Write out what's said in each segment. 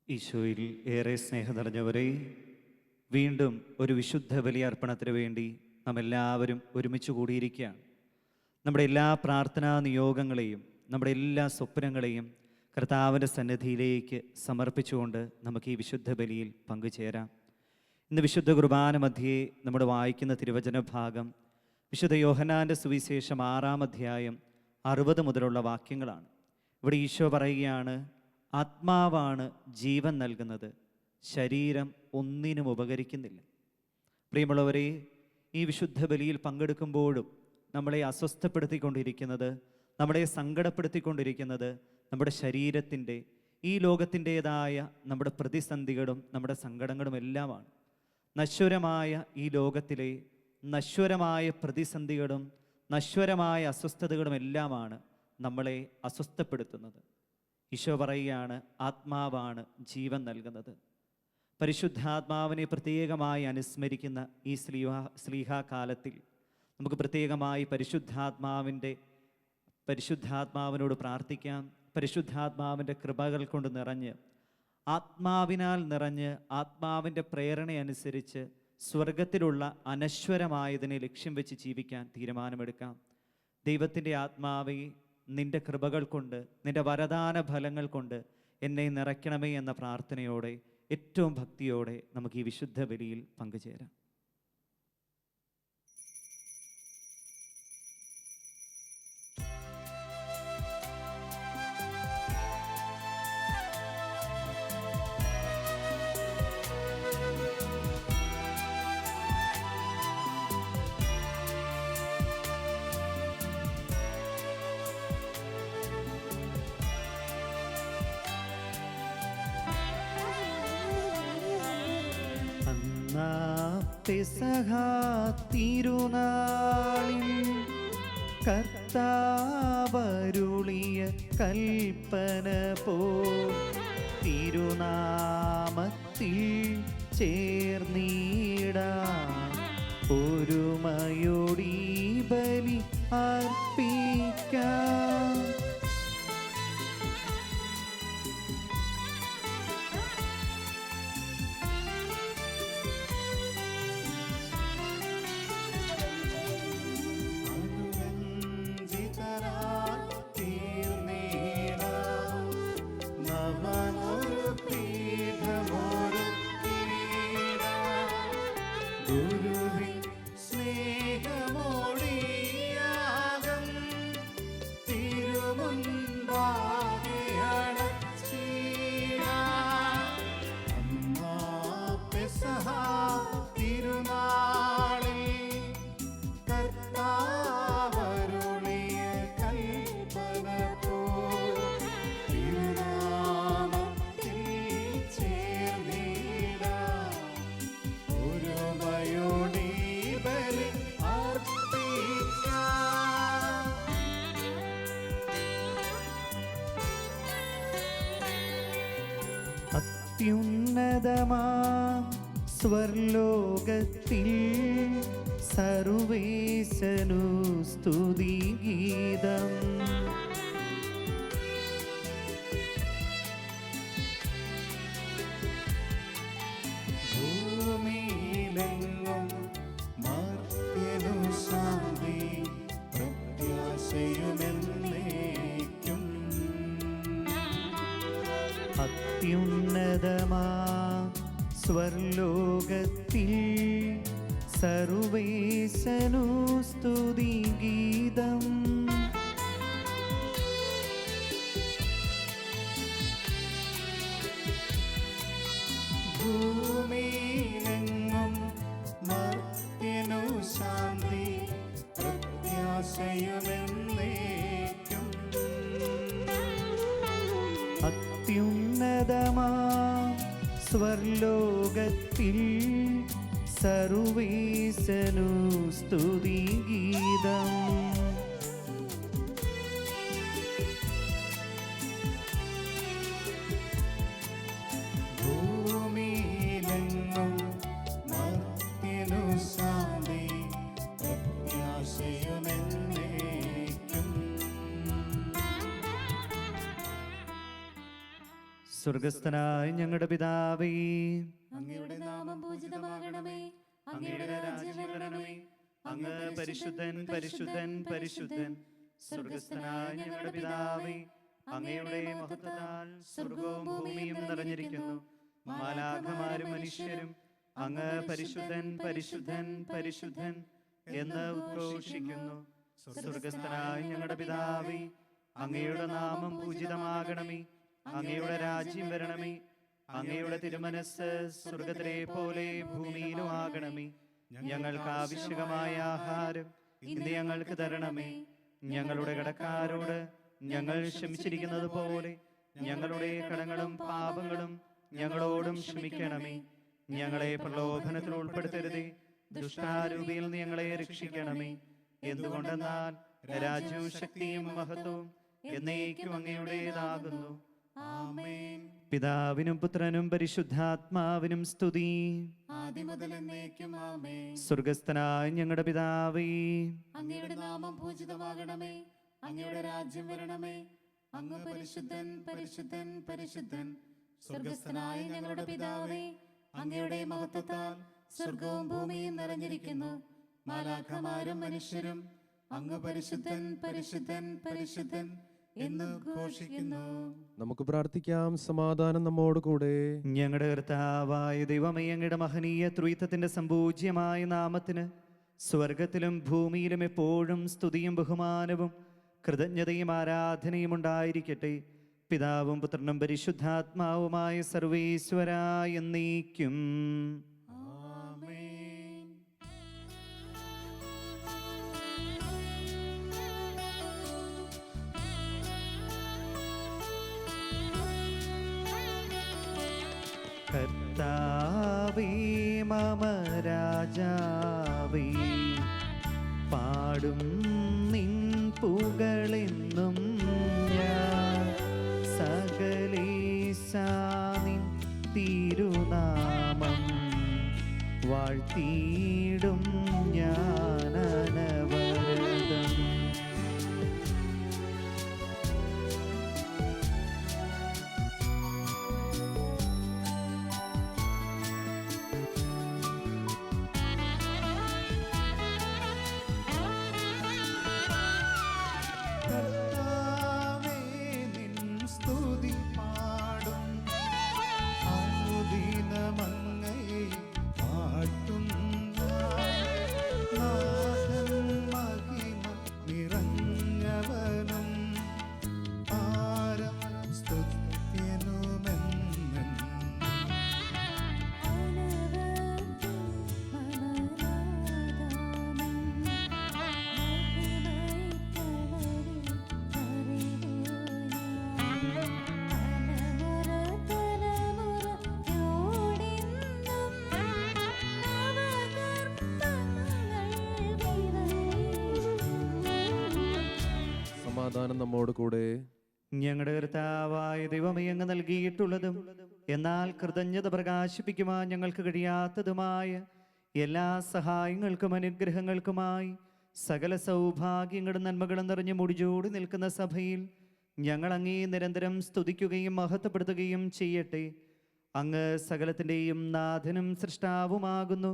ഈശോയിൽ ഏറെ സ്നേഹം നിറഞ്ഞവരെ, വീണ്ടും ഒരു വിശുദ്ധ ബലിയർപ്പണത്തിന് വേണ്ടി നാം എല്ലാവരും ഒരുമിച്ച് കൂടിയിരിക്കുകയാണ്. നമ്മുടെ എല്ലാ പ്രാർത്ഥനാ നിയോഗങ്ങളെയും നമ്മുടെ എല്ലാ സ്വപ്നങ്ങളെയും കർത്താവിൻ്റെ സന്നിധിയിലേക്ക് സമർപ്പിച്ചുകൊണ്ട് നമുക്ക് ഈ വിശുദ്ധ ബലിയിൽ പങ്കുചേരാം. ഇന്ന് വിശുദ്ധ കുർബാന മധ്യേ നമ്മൾ വായിക്കുന്ന തിരുവചന ഭാഗം വിശുദ്ധ യോഹന്നാൻ്റെ സുവിശേഷം 6-ാം അധ്യായം 60 മുതലുള്ള വാക്യങ്ങളാണ്. ഇവിടെ ഈശോ പറയുകയാണ്, ആത്മാവാണ് ജീവൻ നൽകുന്നത്, ശരീരം ഒന്നിനും ഉപകരിക്കുന്നില്ല. പ്രിയമുള്ളവരെ, ഈ വിശുദ്ധ ബലിയിൽ പങ്കെടുക്കുമ്പോഴും നമ്മളെ അസ്വസ്ഥപ്പെടുത്തിക്കൊണ്ടിരിക്കുന്നത്, നമ്മളെ സങ്കടപ്പെടുത്തിക്കൊണ്ടിരിക്കുന്നത് നമ്മുടെ ശരീരത്തിൻ്റെ, ഈ ലോകത്തിൻ്റേതായ നമ്മുടെ പ്രതിസന്ധികളും നമ്മുടെ സങ്കടങ്ങളും എല്ലാമാണ്. നശ്വരമായ ഈ ലോകത്തിലെ നശ്വരമായ പ്രതിസന്ധികളും നശ്വരമായ അസ്വസ്ഥതകളും എല്ലാമാണ് നമ്മളെ അസ്വസ്ഥപ്പെടുത്തുന്നത്. ഈശോ പറയുകയാണ്, ആത്മാവാണ് ജീവൻ നൽകുന്നത്. പരിശുദ്ധാത്മാവിനെ പ്രത്യേകമായി അനുസ്മരിക്കുന്ന ഈ സ്ലീഹാ കാലത്തിൽ നമുക്ക് പ്രത്യേകമായി പരിശുദ്ധാത്മാവിനോട് പ്രാർത്ഥിക്കാം. പരിശുദ്ധാത്മാവിൻ്റെ കൃപകൾ കൊണ്ട് നിറഞ്ഞ്, ആത്മാവിനാൽ നിറഞ്ഞ്, ആത്മാവിൻ്റെ പ്രേരണയനുസരിച്ച് സ്വർഗത്തിലുള്ള അനശ്വരമായതിനെ ലക്ഷ്യം വെച്ച് ജീവിക്കാൻ തീരുമാനമെടുക്കാം. ദൈവത്തിൻ്റെ ആത്മാവെ, നിൻ്റെ കൃപകൾ കൊണ്ട്, നിൻ്റെ വരദാന ഫലങ്ങൾ കൊണ്ട് എന്നെ നിറയ്ക്കണമേ എന്ന പ്രാർത്ഥനയോടെ, ഏറ്റവും ഭക്തിയോടെ നമുക്ക് ഈ വിശുദ്ധ ബലിയിൽ പങ്കുചേരാം. പെസഹ തിരുനാളിൽ കർത്താവരുളിയ കൽപ്പന പോൽ തിരുനാമത്തിൽ ചേർന്നിടാം, ഒരുമയോടീ ബലി അർപ്പിക്കാം. അത്യുന്നതമാ സ്വർലോകത്തിൽ സർവേശനു സ്തുതിഗീതം. ഭൂമിയിലെങ്ങും മർത്യനു ശാന്തി, പ്രത്യാശയുമെന്നേക്കും. അത്യുന്നതമാ സ്വർലോകത്തിൽ സർവേശനു സ്തുതിഗീതം. ഭൂമിയിലെങ്ങും മർത്യനു ശാന്തി, പ്രത്യാശയുമെന്നേക്കും. സ്വർലോകത്തിൽ സർവീസനു സ്തുതിഗീതം. ഭൂമിയിലെങ്ങും മർത്യനു ശാന്തി പ്രത്യാശയുമെന്നേക്കും. സ്വർഗസ്ഥനായ ഞങ്ങളുടെ പിതാവേ, അങ്ങയുടെ നാമം പൂജിതമാകണമേ. അങ്ങയുടെ രാജ്യം വരണമേ. അങ്ങ് പരിശുദ്ധൻ പരിശുദ്ധൻ പരിശുദ്ധൻ. സ്വർഗസ്ഥനായ ഞങ്ങളുടെ പിതാവേ, അങ്ങയുടെ മഹത്വത്താൽ സ്വർഗവും ഭൂമിയും നിറഞ്ഞിരിക്കുന്നു. മാലാഖമാരും മനുഷ്യരും അങ്ങ് പരിശുദ്ധൻ പരിശുദ്ധൻ പരിശുദ്ധൻ എന്ന് ഉദ്ഘോഷിക്കുന്നു. സ്വർഗസ്ഥനായ ഞങ്ങളുടെ പിതാവേ, അങ്ങയുടെ നാമം പൂജിതമാകണമേ. അങ്ങയുടെ രാജ്യം വരണമേ. അങ്ങയുടെ തിരുമനസ് സ്വർഗത്തിലെ പോലെ ഭൂമിയിലും ആകണമേ. ഞങ്ങൾക്ക് ആവശ്യകമായ ആഹാരം ഇന്ന് ഞങ്ങൾക്ക് തരണമേ. ഞങ്ങളുടെ കടക്കാരോട് ഞങ്ങൾ ക്ഷമിച്ചിരിക്കുന്നത് പോലെ ഞങ്ങളുടെ കടങ്ങളും പാപങ്ങളും ഞങ്ങളോടും ക്ഷമിക്കണമേ. ഞങ്ങളെ പ്രലോഭനത്തിൽ ഉൾപ്പെടുത്തരുതേ, ദുഷ്ടാരൂപിയിൽ നിന്ന് ഞങ്ങളെ രക്ഷിക്കണമേ. എന്തുകൊണ്ടെന്നാൽ രാജ്യവും ശക്തിയും മഹത്വവും എന്നേക്കും അങ്ങയുടേതാകുന്നു. ആമേൻ. പിതാവിനും പുത്രനും പരിശുദ്ധാത്മാവിനും സ്തുതി. ആദിമുതൽ എന്നേക്കും ആമേൻ. സ്വർഗസ്ഥനായ ഞങ്ങളുടെ പിതാവേ, അങ്ങയുടെ നാമം പൂജിതമാകണമേ. അങ്ങയുടെ രാജ്യം വരണമേ. അങ്ങ് പരിശുദ്ധൻ പരിശുദ്ധൻ പരിശുദ്ധൻ. സ്വർഗസ്ഥനായ ഞങ്ങളുടെ പിതാവേ, അങ്ങയുടെ മഹത്വത്താൽ സ്വർഗവും ഭൂമിയും നിറഞ്ഞിരിക്കുന്നു. മാലാഖമാരും മനുഷ്യരും അങ്ങ് പരിശുദ്ധൻ പരിശുദ്ധൻ പരിശുദ്ധൻ എന്ന് ഘോഷിക്കുന്നു. നമുക്ക് പ്രാർത്ഥിക്കാം. സമാധാനം നമ്മോട് കൂടെ. ഞങ്ങളുടെ കർത്താവായ ദൈവമേ, അങ്ങയുടെ മഹനീയ ത്രിത്വത്തിന്റെ സമ്പൂജ്യമായ നാമത്തിന് സ്വർഗത്തിലും ഭൂമിയിലും എപ്പോഴും സ്തുതിയും ബഹുമാനവും കൃതജ്ഞതയും ആരാധനയും ഉണ്ടായിരിക്കട്ടെ. പിതാവും പുത്രനും പരിശുദ്ധാത്മാവുമായ സർവേശ്വരാ എന്നേക്കും. കർത്താവേ മമ രാജാവേ, പാടും നിൻ പുകളെന്നും ഞാൻ. സകലേശാ നിൻ തിരുനാമം വാഴ്ത്തിയിടും ഞാൻ അനവരതം. സമാധാനം നമ്മോട് കൂടെ. ഞങ്ങളുടെ കർത്താവായ ദൈവമേ, അങ്ങ് നൽകിയിട്ടുള്ളതും എന്നാൽ കൃതജ്ഞത പ്രകാശിപ്പിക്കുവാൻ ഞങ്ങൾക്ക് കഴിയാത്തതുമായ എല്ലാ സഹായങ്ങൾക്കും അനുഗ്രഹങ്ങൾക്കുമായി സകല സൗഭാഗ്യങ്ങളും നന്മകളും നിറഞ്ഞു മുടിചൂടി നിൽക്കുന്ന സഭയിൽ ഞങ്ങൾ അങ്ങേ നിരന്തരം സ്തുതിക്കുകയും മഹത്വപ്പെടുത്തുകയും ചെയ്യട്ടെ. അങ്ങ് സകലത്തിൻ്റെയും നാഥനും സൃഷ്ടാവുമാകുന്നു.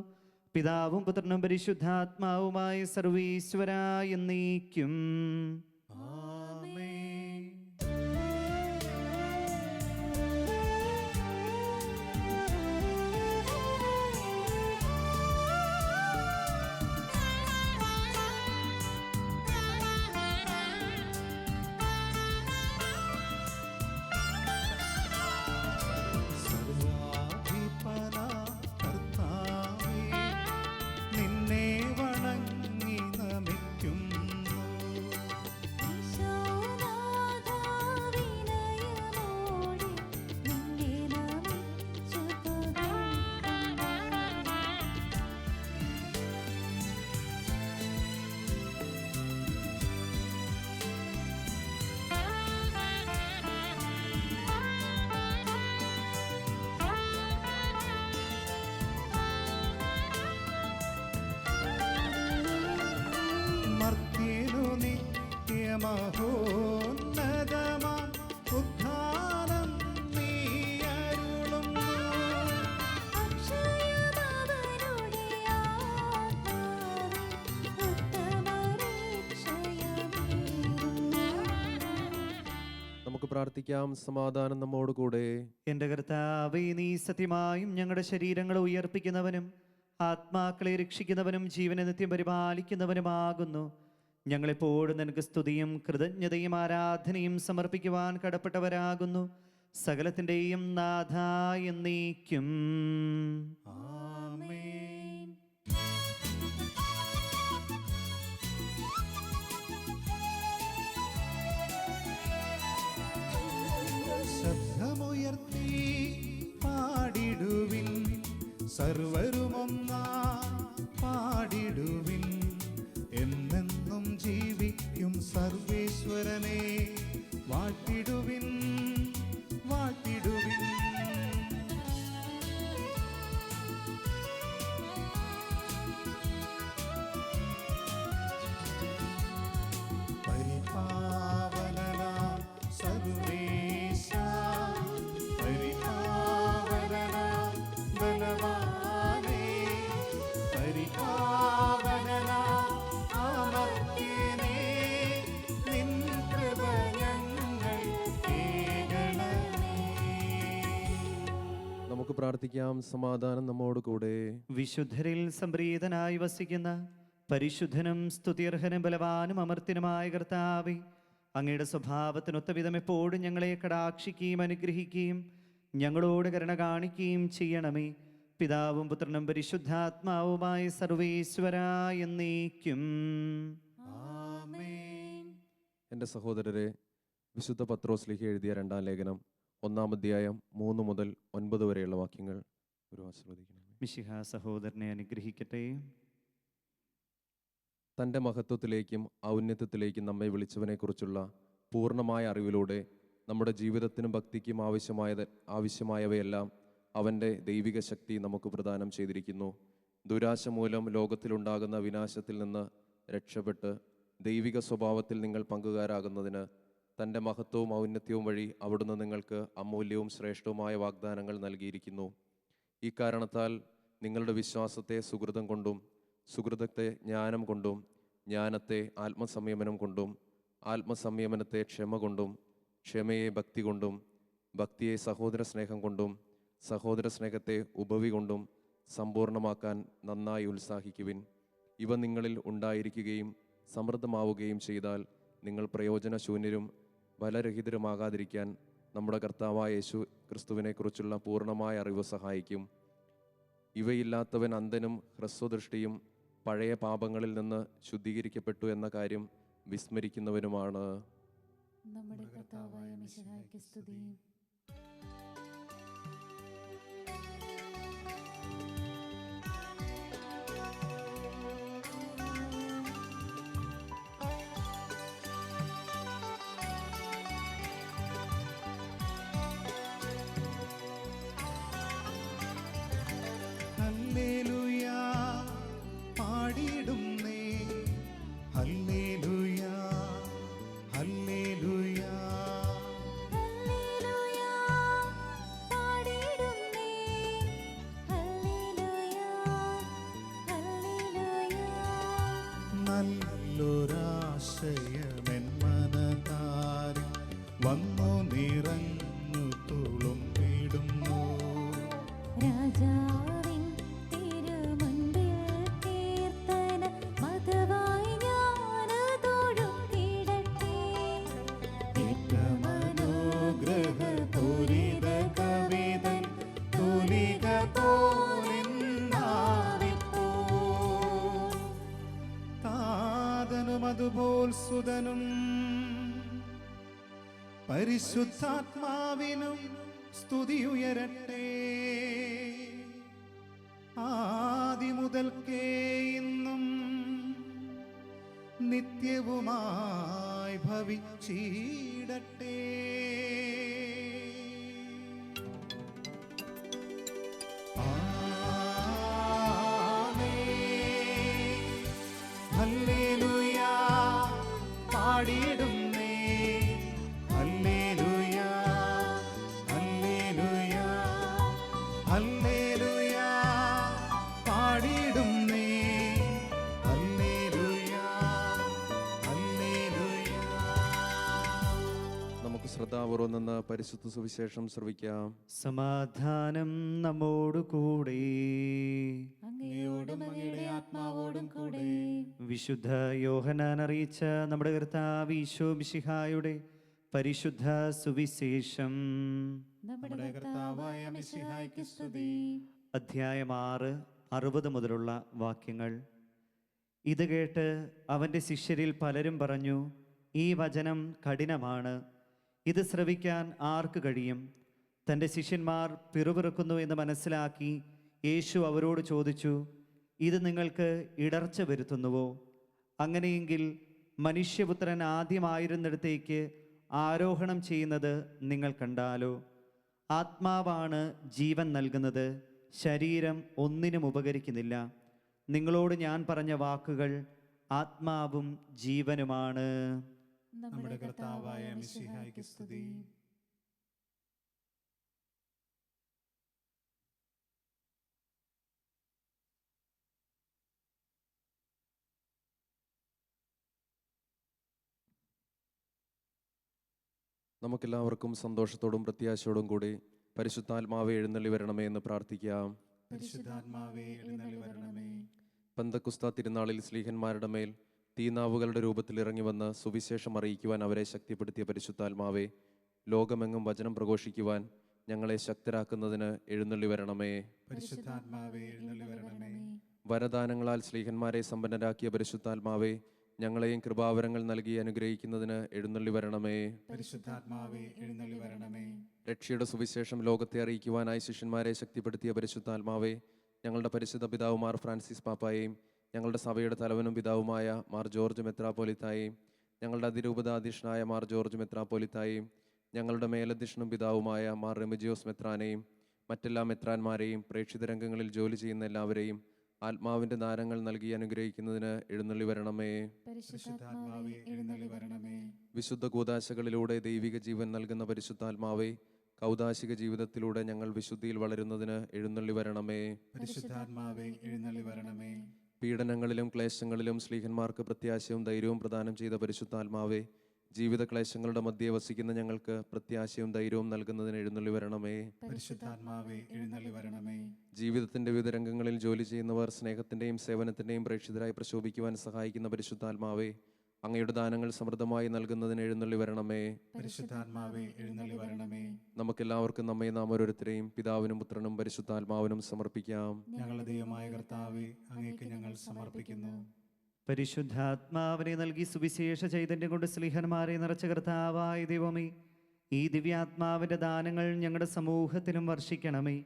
പിതാവും പുത്രനും പരിശുദ്ധാത്മാവുമായ സർവീശ്വരാ എന്നേക്കും. മഹോന്നതമാം ഉദ്ധാനം നീ അരുളുന്നു. നമുക്ക് പ്രാർത്ഥിക്കാം. സമാധാനം നമ്മോട് കൂടെ. എൻ്റെ കർത്താവേ, നീ സത്യമായും ഞങ്ങളുടെ ശരീരങ്ങളെ ഉയർപ്പിക്കുന്നവനും ആത്മാക്കളെ രക്ഷിക്കുന്നവനും ജീവനെ നിത്യം പരിപാലിക്കുന്നവനുമാകുന്നു. ഞങ്ങളെപ്പോഴും നിനക്ക് സ്തുതിയും കൃതജ്ഞതയും ആരാധനയും സമർപ്പിക്കുവാൻ കടപ്പെട്ടവരാകുന്നു. സകലത്തിൻ്റെയും നാഥ എന്നേക്കും. ആമേൻ. ശബ്ദമുയർത്തി പാടിടുവിൻ, സർവരുമൊന്നാ പാടിടുവിൻ. എന്നെന്നും ജീവിക്കും സർവേശ്വരനെ വാഴ്ത്തിടുവിൻ, വാഴ്ത്തിടുവിൻ. പരിപാവനനാം സർവേശാ, പരിപാവനനാം ബലവാനേ, പരിപാവനനാം അമർത്യനേ, നിൻ കൃപ ഞങ്ങൾ കേൾക്കണമേ. നമുക്ക് പ്രാർത്ഥിക്കാം. സമാധാനം നമ്മോട് കൂടെ. വിശുദ്ധരിൽ സംപ്രീതനായി വസിക്കുന്ന പരിശുദ്ധനും സ്തുത്യർഹനും ബലവാനും അമർത്യനുമായ കർത്താവേ, അങ്ങയുടെ സ്വഭാവത്തിനൊത്ത വിധം എപ്പോഴും ഞങ്ങളെ കടാക്ഷിക്കുകയും അനുഗ്രഹിക്കുകയും ഞങ്ങളോട് കരുണ കാണിക്കുകയും ചെയ്യണമേ. പിതാവും പുത്രനും പരിശുദ്ധാത്മാവുമായ സർവേശ്വര എന്നേക്കും. ആമേൻ. എൻ്റെ സഹോദരരെ, വിശുദ്ധ പത്രോസ്ലീഹ എഴുതിയ 2-ാം ലേഖനം 1-ാം അധ്യായം 3 മുതൽ 9 വരെയുള്ള വാക്യങ്ങൾ ഒരു ആസ്വദിക്കണം. മിശിഹ സഹോദരനെ അനുഗ്രഹിക്കട്ടെ. തൻ്റെ മഹത്വത്തിലേക്കും ഔന്നത്യത്തിലേക്കും നമ്മെ വിളിച്ചവനെക്കുറിച്ചുള്ള പൂർണ്ണമായ അറിവിലൂടെ നമ്മുടെ ജീവിതത്തിനും ഭക്തിക്കും ആവശ്യമായവയെല്ലാം അവൻ്റെ ദൈവിക ശക്തി നമുക്ക് പ്രദാനം ചെയ്തിരിക്കുന്നു. ദുരാശ മൂലം ലോകത്തിലുണ്ടാകുന്ന വിനാശത്തിൽ നിന്ന് രക്ഷപ്പെട്ട് ദൈവിക സ്വഭാവത്തിൽ നിങ്ങൾ പങ്കുകാരാകുന്നതിന് തൻ്റെ മഹത്വവും ഔന്നത്യവും വഴി അവിടുന്ന് നിങ്ങൾക്ക് അമൂല്യവും ശ്രേഷ്ഠവുമായ വാഗ്ദാനങ്ങൾ നൽകിയിരിക്കുന്നു. ഈ കാരണത്താൽ നിങ്ങളുടെ വിശ്വാസത്തെ സുഹൃതം കൊണ്ടും സുഹൃതത്തെ ജ്ഞാനം കൊണ്ടും ജ്ഞാനത്തെ ആത്മസംയമനം കൊണ്ടും ആത്മസംയമനത്തെ ക്ഷമ കൊണ്ടും ക്ഷമയെ ഭക്തി കൊണ്ടും ഭക്തിയെ സഹോദര സ്നേഹം കൊണ്ടും സഹോദര സ്നേഹത്തെ ഉപവി കൊണ്ടും സമ്പൂർണ്ണമാക്കാൻ നന്നായി ഉത്സാഹിക്കുവിൻ. ഇവ നിങ്ങളിൽ ഉണ്ടായിരിക്കുകയും സമൃദ്ധമാവുകയും ചെയ്താൽ നിങ്ങൾ പ്രയോജനശൂന്യരും ബലരഹിതരുമാകാതിരിക്കാൻ നമ്മുടെ കർത്താവായ യേശു ക്രിസ്തുവിനെക്കുറിച്ചുള്ള പൂർണ്ണമായ അറിവ് സഹായിക്കും. ഇവയില്ലാത്തവൻ അന്ധനും ഹ്രസ്വദൃഷ്ടിയും പഴയ പാപങ്ങളിൽ നിന്ന് ശുദ്ധീകരിക്കപ്പെട്ടു എന്ന കാര്യം വിസ്മരിക്കുന്നവനുമാണ്. നമ്മുടെ കർത്താവായ മിശിഹായ്ക്ക് സ്തുതി. ഹല്ലേലൂയാ പാടിടുന്നേ, ഹല്ലേലൂയാ ഹല്ലേലൂയാ. ഹല്ലേലൂയാ പാടിടുന്നേ, ഹല്ലേലൂയാ ഹല്ലേലൂയാ. നല്ലൊരാശയമെൻ മനതാരിൽ വന്നു നിറഞ്ഞു തുളുമ്പിടുന്നു. രാജാവിൻ തിരുമുൻപിൽ കീർത്തന മധുവായി ഞാനതൊഴുക്കിടട്ടെ. ഏറ്റമനുഗ്രഹപൂരിത കവിതൻ തൂലിക പോലെന്നാവിപ്പോ. താതനും അതുപോൽ സുതനും പരിശുദ്ധാത്മാവിനും സ്തുതിയുയരട്ടെ. ആദിമുതൽക്കേ ഇന്നും നിത്യവുമായി ഭവിച്ചിടട്ടെ. ആമേൻ. ഹല്ലേലൂയാ പാടിടുന്നേ, നമുക്ക് ശ്രദ്ധാപൂർവം നിന്ന് പരിശുദ്ധ സുവിശേഷം ശ്രവിക്കാം. സമാധാനം നമ്മോടു കൂടെ. അങ്ങയോടും അങ്ങയുടെ ആത്മാവോടും കൂടെ. വിശുദ്ധ യോഹന്നാൻ അറിയിച്ച നമ്മുടെ കർത്താവ് ഈശോ മിശിഹായുടെ പരിശുദ്ധ സുവിശേഷം. നമ്മുടെ കർത്താവായ മിശിഹായ്ക്ക് സ്തുതി. അധ്യായം 6, 60 മുതലുള്ള വാക്യങ്ങൾ. ഇത് കേട്ട് അവൻ്റെ ശിഷ്യരിൽ പലരും പറഞ്ഞു, ഈ വചനം കഠിനമാണ്, ഇത് ശ്രവിക്കാൻ ആർക്ക് കഴിയും? തൻ്റെ ശിഷ്യന്മാർ പിറുപിറുക്കുന്നു എന്ന് മനസ്സിലാക്കി യേശു അവരോട് ചോദിച്ചു, ഇത് നിങ്ങൾക്ക് ഇടർച്ച വരുത്തുന്നുവോ? അങ്ങനെയെങ്കിൽ മനുഷ്യപുത്രൻ ആദ്യമായിരുന്നിടത്തേക്ക് ആരോഹണം ചെയ്യുന്നത് നിങ്ങൾ കണ്ടാലോ? ആത്മാവാണ് ജീവൻ നൽകുന്നത്, ശരീരം ഒന്നിനും ഉപകരിക്കുന്നില്ല. നിങ്ങളോട് ഞാൻ പറഞ്ഞ വാക്കുകൾ ആത്മാവും ജീവനുമാണ്. നമ്മുടെ കർത്താവായ മിശിഹായ്ക്ക് സ്തുതി. നമുക്കെല്ലാവർക്കും സന്തോഷത്തോടും പ്രത്യാശയോടും കൂടി പരിശുദ്ധാത്മാവെ എഴുന്നള്ളി വരണമേ എന്ന് പ്രാർത്ഥിക്കാം. പരിശുദ്ധാത്മാവേ എഴുന്നള്ളി വരണമേ. പന്തക്കുസ്ത തിരുനാളിൽ സ്ലീഹന്മാരുടെ മേൽ തീനാവുകളുടെ രൂപത്തിൽ ഇറങ്ങി വന്ന് സുവിശേഷം അറിയിക്കുവാൻ അവരെ ശക്തിപ്പെടുത്തിയ പരിശുദ്ധാത്മാവെ, ലോകമെങ്ങും വചനം പ്രഘോഷിക്കുവാൻ ഞങ്ങളെ ശക്തരാക്കുന്നതിന് എഴുന്നള്ളി വരണമേ. പരിശുദ്ധാത്മാവേ എഴുന്നള്ളി വരണമേ. വരദാനങ്ങളാൽ സ്ലീഹന്മാരെ സമ്പന്നരാക്കിയ പരിശുദ്ധാത്മാവെ, ഞങ്ങളെയും കൃപാവരങ്ങൾ നൽകി അനുഗ്രഹിക്കുന്നതിന് എഴുന്നള്ളി വരണമേ. പരിശുദ്ധാത്മാവേ എഴുന്നള്ളി വരണമേ. രക്ഷയുടെ സുവിശേഷം ലോകത്തെ അറിയിക്കുവാനായി ശിഷ്യന്മാരെ ശക്തിപ്പെടുത്തിയ പരിശുദ്ധാത്മാവെ, ഞങ്ങളുടെ പരിശുദ്ധ പിതാവ് മാർ ഫ്രാൻസിസ് പാപ്പായെയും ഞങ്ങളുടെ സഭയുടെ തലവനും പിതാവുമായ മാർ ജോർജ് മെത്രാപ്പോലിത്തായെയും ഞങ്ങളുടെ അതിരൂപതാധ്യക്ഷനായ മാർ ജോർജ് മെത്രാപ്പോലിത്തായെയും ഞങ്ങളുടെ മേലധ്യക്ഷനും പിതാവുമായ മാർ റെമിജിയോസ് മെത്രാനെയും മറ്റെല്ലാ മെത്രാന്മാരെയും പ്രേക്ഷിത രംഗങ്ങളിൽ ജോലി ചെയ്യുന്ന എല്ലാവരെയും ആത്മാവിൻ്റെ ദാനങ്ങൾ നൽകി അനുഗ്രഹിക്കുന്നതിന് എഴുന്നള്ളി വരണമേ. പരിശുദ്ധാത്മാവേ എഴുന്നള്ളി വരണമേ. വിശുദ്ധ കൂദാശകളിലൂടെ ദൈവിക ജീവൻ നൽകുന്ന പരിശുദ്ധാത്മാവെ, കൗദാശിക ജീവിതത്തിലൂടെ ഞങ്ങൾ വിശുദ്ധിയിൽ വളരുന്നതിന് എഴുന്നള്ളി വരണമേ. പരിശുദ്ധാത്മാവേ എഴുന്നള്ളി വരണമേ. പീഡനങ്ങളിലും ക്ലേശങ്ങളിലും സ്ലീഹന്മാർക്ക് പ്രത്യാശയും ധൈര്യവും പ്രദാനം ചെയ്ത പരിശുദ്ധാത്മാവെ, ജീവിത ക്ലേശങ്ങളുടെ മധ്യേ വസിക്കുന്ന ഞങ്ങൾക്ക് പ്രത്യാശയും ധൈര്യവും നൽകുന്നതിന് എഴുന്നള്ളി വരണമേ. പരിശുദ്ധാത്മാവേ എഴുന്നള്ളി വരണമേ. ജീവിതത്തിന്റെ വിവിധ രംഗങ്ങളിൽ ജോലി ചെയ്യുന്നവർ സ്നേഹത്തിന്റെയും സേവനത്തിന്റെയും പ്രേക്ഷിതരായി പ്രശോഭിക്കുവാൻ സഹായിക്കുന്ന പരിശുദ്ധാത്മാവെ, അങ്ങയുടെ ദാനങ്ങൾ സമൃദ്ധമായി നൽകുന്നതിന് എഴുന്നള്ളി വരണമേ. പരിശുദ്ധാത്മാവേ എഴുന്നള്ളി വരണമേ. നമുക്കെല്ലാവർക്കും നമ്മെ നാം ഓരോരുത്തരെയും പിതാവിനും പുത്രനും പരിശുദ്ധാത്മാവിനും സമർപ്പിക്കാം. ഞങ്ങളുടെ ദൈവമായ കർത്താവേ, അങ്ങേക്ക് ഞങ്ങൾ സമർപ്പിക്കുന്നു. പരിശുദ്ധാത്മാവിനെ നൽകി സുവിശേഷ ചൈതന്യം കൊണ്ട് സ്ലീഹന്മാരെ നിറച്ച കർത്താവായ ദൈവമേ, ഈ ദിവ്യാത്മാവിൻ്റെ ദാനങ്ങൾ ഞങ്ങളുടെ സമൂഹത്തിലും വർഷിക്കണമേ.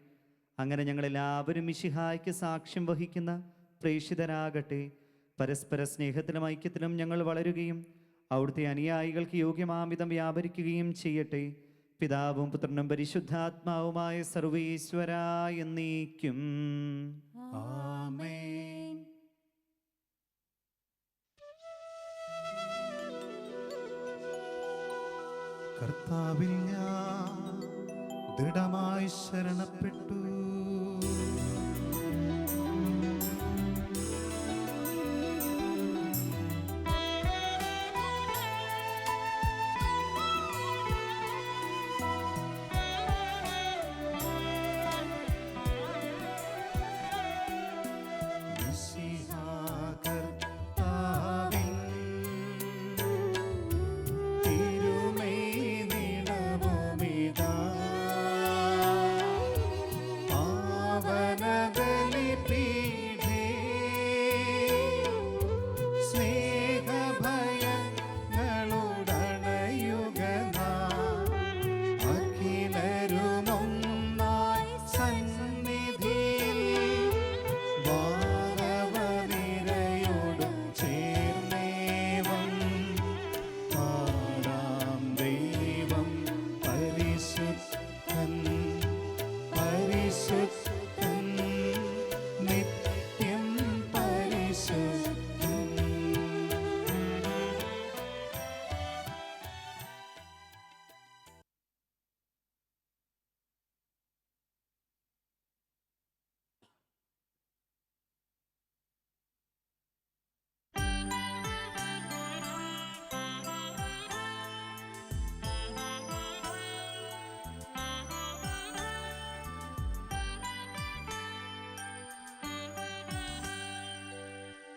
അങ്ങനെ ഞങ്ങളെല്ലാവരും മിശിഹായ്ക്ക് സാക്ഷ്യം വഹിക്കുന്ന പ്രേക്ഷിതരാകട്ടെ. പരസ്പര സ്നേഹത്തിലും ഐക്യത്തിലും ഞങ്ങൾ വളരുകയും അവിടുത്തെ അനുയായികൾക്ക് യോഗ്യമാംവിധം വ്യാപരിക്കുകയും ചെയ്യട്ടെ. പിതാവും പുത്രനും പരിശുദ്ധാത്മാവുമായ സർവീശ്വരാ എന്നേക്കും. ആമേൻ. കർത്താവിൽ ഞാൻ ദൃഢമായി ശരണപ്പെട്ടു.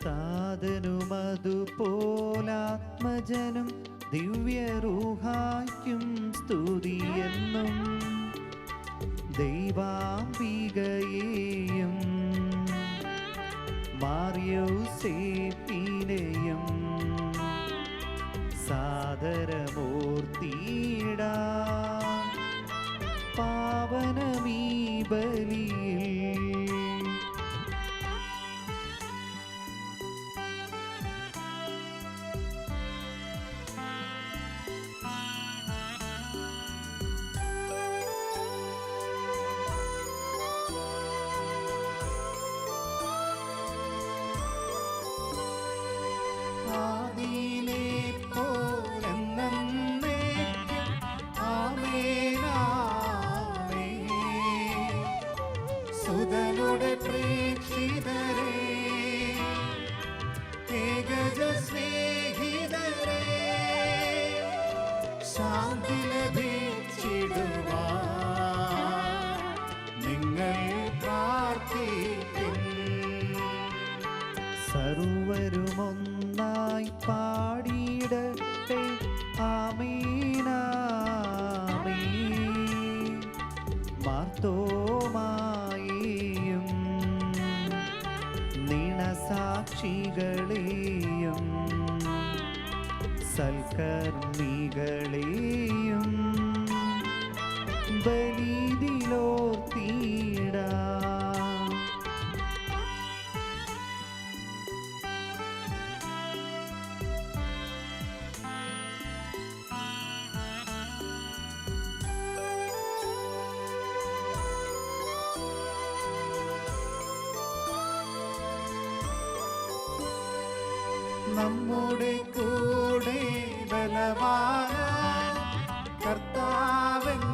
താതനുമതുപോലാത്മജനും ദിവ്യരൂഹായ്ക്കും സ്തുതിയെന്നും ദൈവാംബികയെയും മാർയോസേപ്പിനെയും സാദരമൂർത്തിയിടാ പാവനമീ ബലിയിൽ. സുതനുടെ പ്രേക്ഷിതരേ, ഏകജ സ്നേഹിതരേ, ശാന്തി ലഭിച്ചിടുവാൻ നിങ്ങൾ പ്രാർത്ഥിക്കും. സർവരുമൊന്നായി പാടിയിടട്ടെ ആമേനാമേൻ. മാർത്തോമായെയും നിണസാക്ഷികളെയും സൽക്കർമ്മികളെയും ബലിയിലോർത്തിടാം. നമ്മുടെ കൂടെ ബലവാനായ കർത്താവെന്നേക്കും,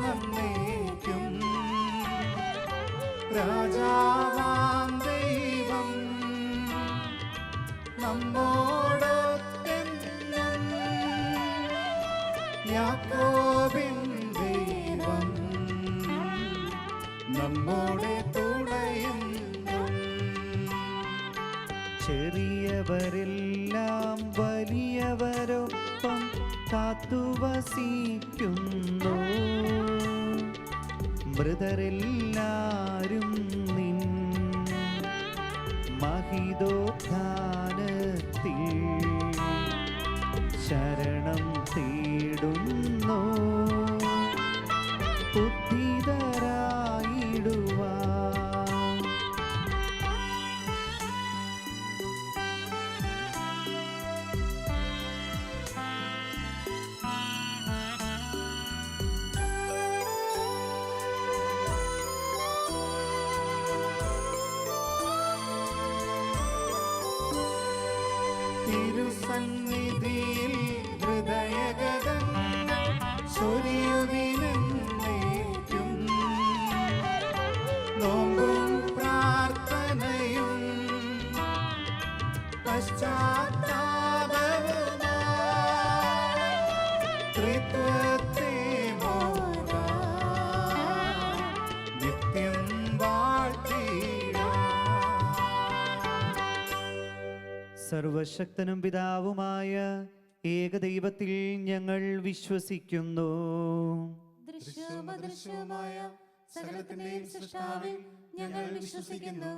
രാജാവാം ദൈവം നമ്മോടൊത്തെന്നും, യാക്കോബിൻ ദൈവം നമ്മോടെ തുണയുന്നും. ചെറിയവരെല്ലാം വലിയവരൊപ്പം കാത്തുവസിക്കുന്നു. മൃതരെല്ലാരും നിൻ മഹിതോത്ഥാനത്തിൽ ശരണം തേടുന്നു. ഉദ്ധിതരായിടുവാൻ തിരുസന്നിധിയിൽ ഹൃദയഗതങ്ങൾ ചൊരിയുവിനെന്നേക്കും, നോമ്പും പ്രാർത്ഥനയും പശ്ചാത്താപവുമായി ത്രിത്വത്തെ മോദാം നിത്യം വാഴ്ത്തിടാം. സർവശക്തനും പിതാവുമായ ഏകദൈവത്തിൽ ഞങ്ങൾ വിശ്വസിക്കുന്നു. ദൃശ്യവും അദൃശ്യവുമായ സകലത്തിന്റെയും സൃഷ്ടാവിൽ ഞങ്ങൾ വിശ്വസിക്കുന്നു.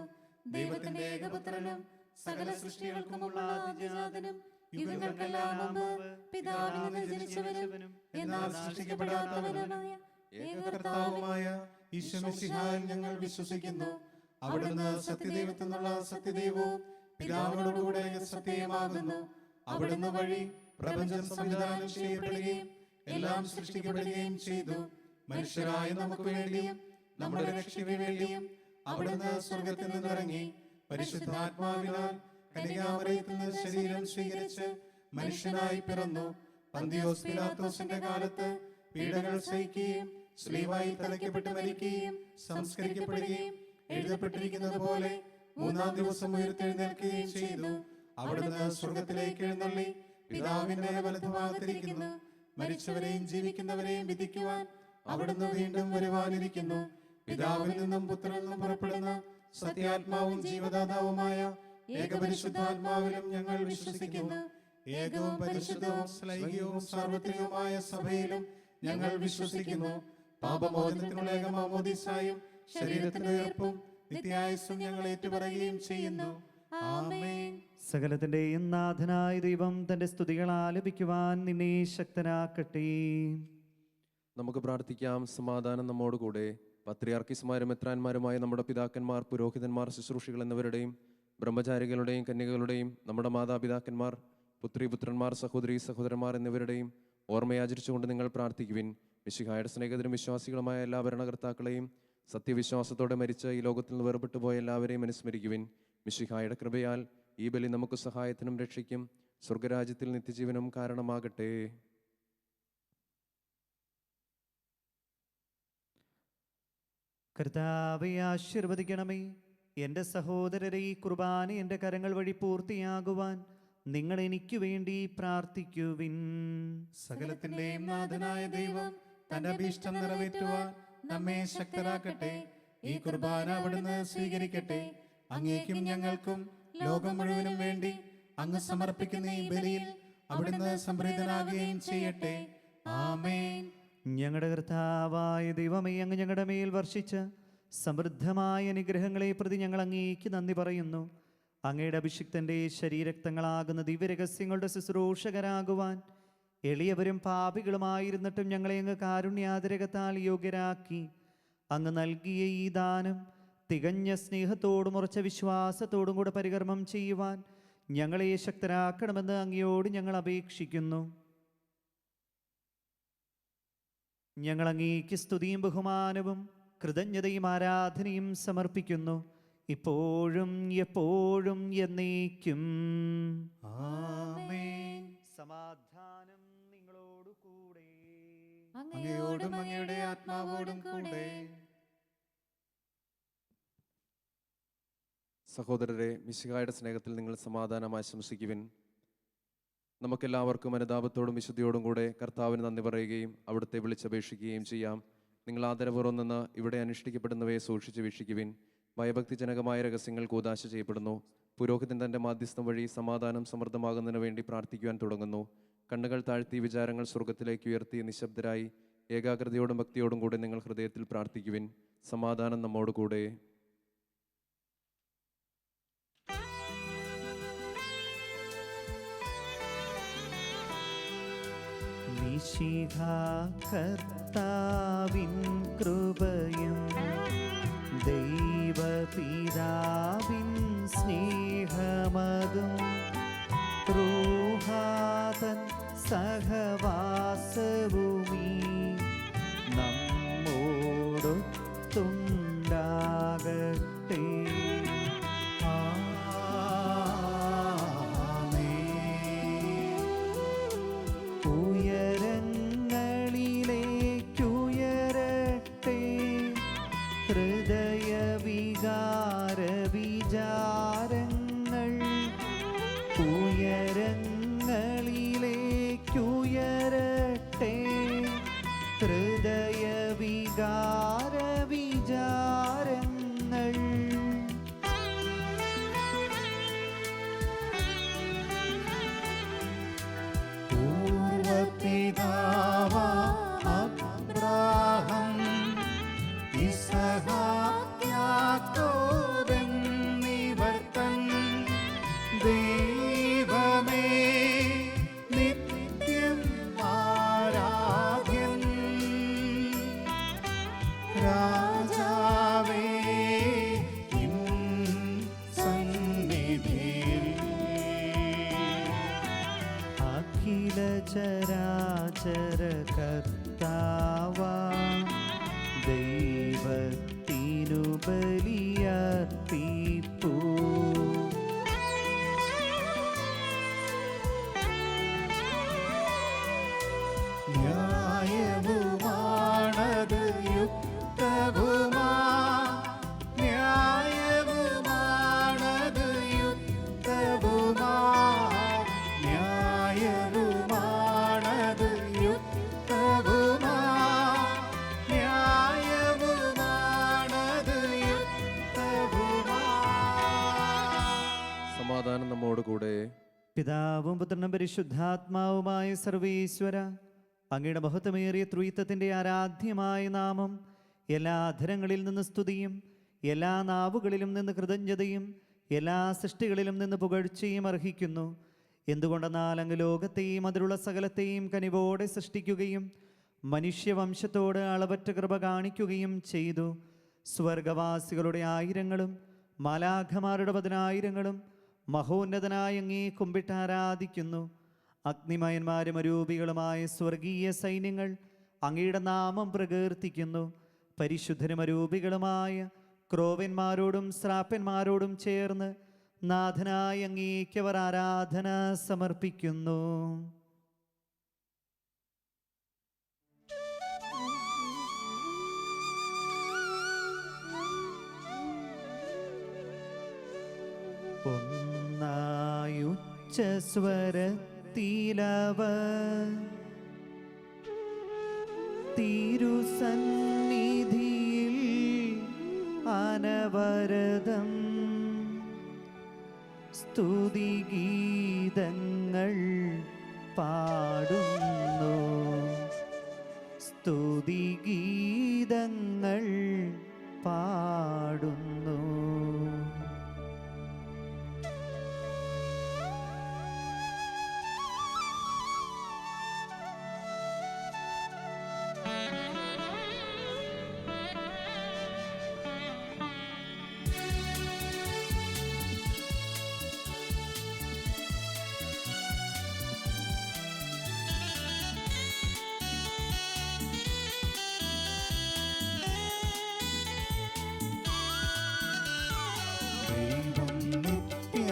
ദൈവത്തിന്റെ ഏകപുത്രനും സകല സൃഷ്ടികൾക്കുമുള്ള ആദ്യജാതനും യുഗങ്ങൾക്കെല്ലാം മുമ്പ് പിതാവിൽ നിന്ന് ജനിച്ചവനും എന്നാൽ സൃഷ്ടിക്കപ്പെടാത്തവനുമായ ഏകകർത്താവുമായ ഈശോമിശിഹായിൽ ഞങ്ങൾ വിശ്വസിക്കുന്നു. അവിടുന്ന് സത്യദൈവത്തിനുള്ള സത്യദൈവവും പിതാവിനോടുകൂടെ സത്യമാകുന്നു. അവിടുന്ന് വഴി പ്രപഞ്ചം സംവിധാനം ചെയ്യപ്പെടുകയും എല്ലാം സൃഷ്ടിക്കപ്പെടുകയും ചെയ്തു. മനുഷ്യരായ നമുക്ക് വേണ്ടിയും നമ്മുടെ രക്ഷയ്ക്ക് വേണ്ടിയും അവിടുന്ന് സ്വർഗത്തിൽ നിന്നിറങ്ങി പരിശുദ്ധാത്മാവിനാൽ കന്യകാമറിയത്തിൽ നിന്ന് ശരീരം സ്വീകരിച്ച് മനുഷ്യനായി പിറന്നു. പന്തിയോസ് പിലാത്തോസിന്റെ കാലത്ത് പീഡകൾ സഹിക്കുകയും സ്ലീവായിൽ തലയ്ക്കപ്പെട്ട് മരിക്കുകയും സംസ്കരിക്കപ്പെടുകയും എഴുതപ്പെട്ടിരിക്കുന്നത് പോലെ മൂന്നാം ദിവസം ഉയർത്തെഴുന്നേൽക്കുകയും ചെയ്തു. അവിടുന്ന് സ്വർഗത്തിലേക്ക് എഴുന്നള്ളി പിതാവിന്റെ വലതുഭാഗത്തിരിക്കുന്നു. മരിച്ചവരെയും ജീവിക്കുന്നവരെയും വിധിക്കുവാൻ അവിടുന്ന് വീണ്ടും വരുവാനിരിക്കുന്നു. പിതാവിൽ നിന്നും പുത്രനിൽ നിന്നും പുറപ്പെടുന്ന സത്യാത്മാവും ജീവദാതാവുമായ ഏകപരിശുദ്ധാത്മാവിലും ഞങ്ങൾ വിശ്വസിക്കുന്നു. ഏകവും പരിശുദ്ധവും ശ്ലൈഹികവും സാർവത്രികവുമായ സഭയിലും ഞങ്ങൾ വിശ്വസിക്കുന്നു. പാപമോചനത്തിനുള്ള ഏകമാമോദീസായും ശരീരത്തിന്റെ ഉയർപ്പും നിത്യായുസ്സും ഞങ്ങൾ ഏറ്റുപറയുകയും ചെയ്യുന്നു. ആമേൻ. സകലത്തിന്റെയും നാഥനായ ദൈവം തന്റെ സ്തുതികൾ ആലപിക്കുവാൻ നിന്നെ ശക്തനാക്കട്ടെ. നമുക്ക് പ്രാർത്ഥിക്കാം. സമാധാനം നമ്മോടുകൂടെ. പത്രിയാർക്കീസുമാരും മെത്രാന്മാരുമായ നമ്മുടെ പിതാക്കന്മാർ, പുരോഹിതന്മാർ, ശുശ്രൂഷികൾ എന്നിവരുടെയും ബ്രഹ്മചാരികളുടെയും കന്യകകളുടെയും നമ്മുടെ മാതാപിതാക്കന്മാർ, പുത്രിപുത്രന്മാർ, സഹോദരീ സഹോദരന്മാർ എന്നിവരുടെയും ഓർമ്മയാചരിച്ചുകൊണ്ട് നിങ്ങൾ പ്രാർത്ഥിക്കുവിൻ. മിശിഹായുടെ സ്നേഹിതരും വിശ്വാസികളുമായ എല്ലാ ഭരണകർത്താക്കളെയും സത്യവിശ്വാസത്തോടെ മരിച്ച് ഈ ലോകത്തിൽ നിന്ന് വേർപെട്ടു പോയ എല്ലാവരെയും അനുസ്മരിക്കുവിൻ. മിശിഹായുടെ കൃപയാൽ ഈ ബലി നമുക്ക് സഹായത്തിനും രക്ഷയ്ക്കും സ്വർഗരാജ്യത്തിൽ നിത്യജീവനും കാരണമാകട്ടെ. കർത്താവെ ആശീർവദിക്കണമേ. എൻ്റെ സഹോദരരെ, ഈ കുർബാന എൻ്റെ കരങ്ങൾ വഴി പൂർത്തിയാകുവാൻ നിങ്ങൾ എനിക്ക് വേണ്ടി പ്രാർത്ഥിക്കുവിൻ. സകലത്തിന്റെയും നാഥനായ ദൈവം തന്റെ അഭീഷ്ടം നിറവേറ്റുവാൻ നമ്മെ ശക്തരാക്കട്ടെ. ഈ കുർബാന അവിടുന്ന് സ്വീകരിക്കട്ടെ. അങ്ങേക്കും ഞങ്ങൾക്കും ലോകം മുഴുവനും വേണ്ടി അങ്ങ് സമർപ്പിക്കുന്ന ഈ ബലിയിൽ അവിടുന്ന് സംപ്രീതനാകുകയും ചെയ്യട്ടെ. ആമേൻ. ഞങ്ങളുടെ കർത്താവായ ദൈവമേ, അങ്ങ് ഞങ്ങളുടെ മേൽ വർഷിച്ച സമൃദ്ധമായ അനുഗ്രഹങ്ങളെ പ്രതി ഞങ്ങൾ അങ്ങേക്ക് നന്ദി പറയുന്നു. അങ്ങയുടെ അഭിഷിക്തൻ്റെ ശരീരക്തങ്ങളാകുന്ന ദിവ്യരഹസ്യങ്ങളുടെ ശുശ്രൂഷകരാകുവാൻ എളിയവരും പാപികളുമായിരുന്നിട്ടും ഞങ്ങളെ അങ്ങ് കാരുണ്യാതിരകത്താൽ യോഗ്യരാക്കി. അങ്ങ് നൽകിയ ഈ ദാനം തികഞ്ഞ സ്നേഹത്തോടും ഉറച്ച വിശ്വാസത്തോടും കൂടെ പരികർമ്മം ചെയ്യുവാൻ ഞങ്ങളെ ശക്തരാക്കണമെന്ന് അങ്ങയോട് ഞങ്ങൾ അപേക്ഷിക്കുന്നു. ഞങ്ങൾ അങ്ങേക്ക് സ്തുതിയും ബഹുമാനവും കൃതജ്ഞതയും ആരാധനയും സമർപ്പിക്കുന്നു, ഇപ്പോഴും എപ്പോഴും എന്നേക്കും. ആമേൻ. സമാധാനം നിങ്ങളോടു കൂടെ. അങ്ങയോടും അങ്ങയുടെ ആത്മാവോടും കൂടെ. സഹോദരരെ, മിശിഹായുടെ സ്നേഹത്തിൽ നിങ്ങൾ സമാധാനം ആശംസിക്കുവിൻ. നമുക്കെല്ലാവർക്കും അനുതാപത്തോടും വിശുദ്ധിയോടും കൂടെ കർത്താവിന് നന്ദി പറയുകയും അവിടുത്തെ വിളിച്ചപേക്ഷിക്കുകയും ചെയ്യാം. നിങ്ങൾ ആദരപൂർവ്വം നിന്ന് ഇവിടെ അനുഷ്ഠിക്കപ്പെടുന്നവയെ സൂക്ഷിച്ച് വീക്ഷിക്കുവിൻ. ഭയഭക്തിജനകമായ രഹസ്യങ്ങൾ കൂദാശ ചെയ്യപ്പെടുന്നു. പുരോഹിതൻ തൻ്റെ മാധ്യസ്ഥം വഴി സമാധാനം സമൃദ്ധമാകുന്നതിന് വേണ്ടി പ്രാർത്ഥിക്കുവാൻ തുടങ്ങുന്നു. കണ്ണുകൾ താഴ്ത്തി വിചാരങ്ങൾ സ്വർഗത്തിലേക്ക് ഉയർത്തി നിശബ്ദരായി ഏകാഗ്രതയോടും ഭക്തിയോടും കൂടെ നിങ്ങൾ ഹൃദയത്തിൽ പ്രാർത്ഥിക്കുവിൻ. സമാധാനം നമ്മോട് കൂടെ. മിശിഹാ കർത്താവിൻ കൃപയും ദൈവപിതാവിൻ സ്നേഹമതും റൂഹാതൻ സഹവാസവുമീ നമ്മോടൊത്തുണ്ടാകട്ടെ. ഉയരങ്ങളിലേക്കുയരട്ടെ ഹൃദയവികാര വിചാരങ്ങൾ. ഉയരങ്ങളിലേക്കുയരട്ടെ ഹൃദയവികാര വിചാരങ്ങൾ. അബ്രാഹം ഇസ്ഹാക്ക് യാക്കോബ് എന്നിവർ തൻ ദൈവമേ നിത്യം ആരാധ്യൻ. പിതാവും പുത്രനും പരിശുദ്ധാത്മാവുമായ സർവീശ്വര, അങ്ങയുടെ മഹത്വമേറിയ ത്രിത്വത്തിൻ്റെ ആരാധ്യമായ നാമം എല്ലാ അധരങ്ങളിൽ നിന്ന് സ്തുതിയും എല്ലാ നാവുകളിലും നിന്ന് കൃതജ്ഞതയും എല്ലാ സൃഷ്ടികളിലും നിന്ന് പുകഴ്ചയും അർഹിക്കുന്നു. എന്തുകൊണ്ടെന്നാൽ അങ്ങ് ലോകത്തെയും അതിലുള്ള സകലത്തെയും കനിവോടെ സൃഷ്ടിക്കുകയും മനുഷ്യവംശത്തോട് അളവറ്റ കൃപ കാണിക്കുകയും ചെയ്തു. സ്വർഗവാസികളുടെ ആയിരങ്ങളും മാലാഖമാരുടെ 10,000-ങ്ങളും മഹോന്നതനായ അങ്ങേ കുമ്പിട്ട് ആരാധിക്കുന്നു. അഗ്നിമയന്മാരും അരൂപികളുമായ സ്വർഗീയ സൈന്യങ്ങൾ അങ്ങയുടെ നാമം പ്രകീർത്തിക്കുന്നു. പരിശുദ്ധരും അരൂപികളുമായ ക്രോവന്മാരോടും ശ്രാപ്പന്മാരോടും ചേർന്ന് നാഥനായ അങ്ങേക്ക് അവർ ആരാധന സമർപ്പിക്കുന്നു. ഒന്നായുച്ചസ്വരത്തിലവർ തിരുസന്നിധിയിൽ അനവരതം സ്തുതിഗീതങ്ങൾ പാടുന്നു. സ്തുതിഗീതങ്ങൾ പാടുന്നു.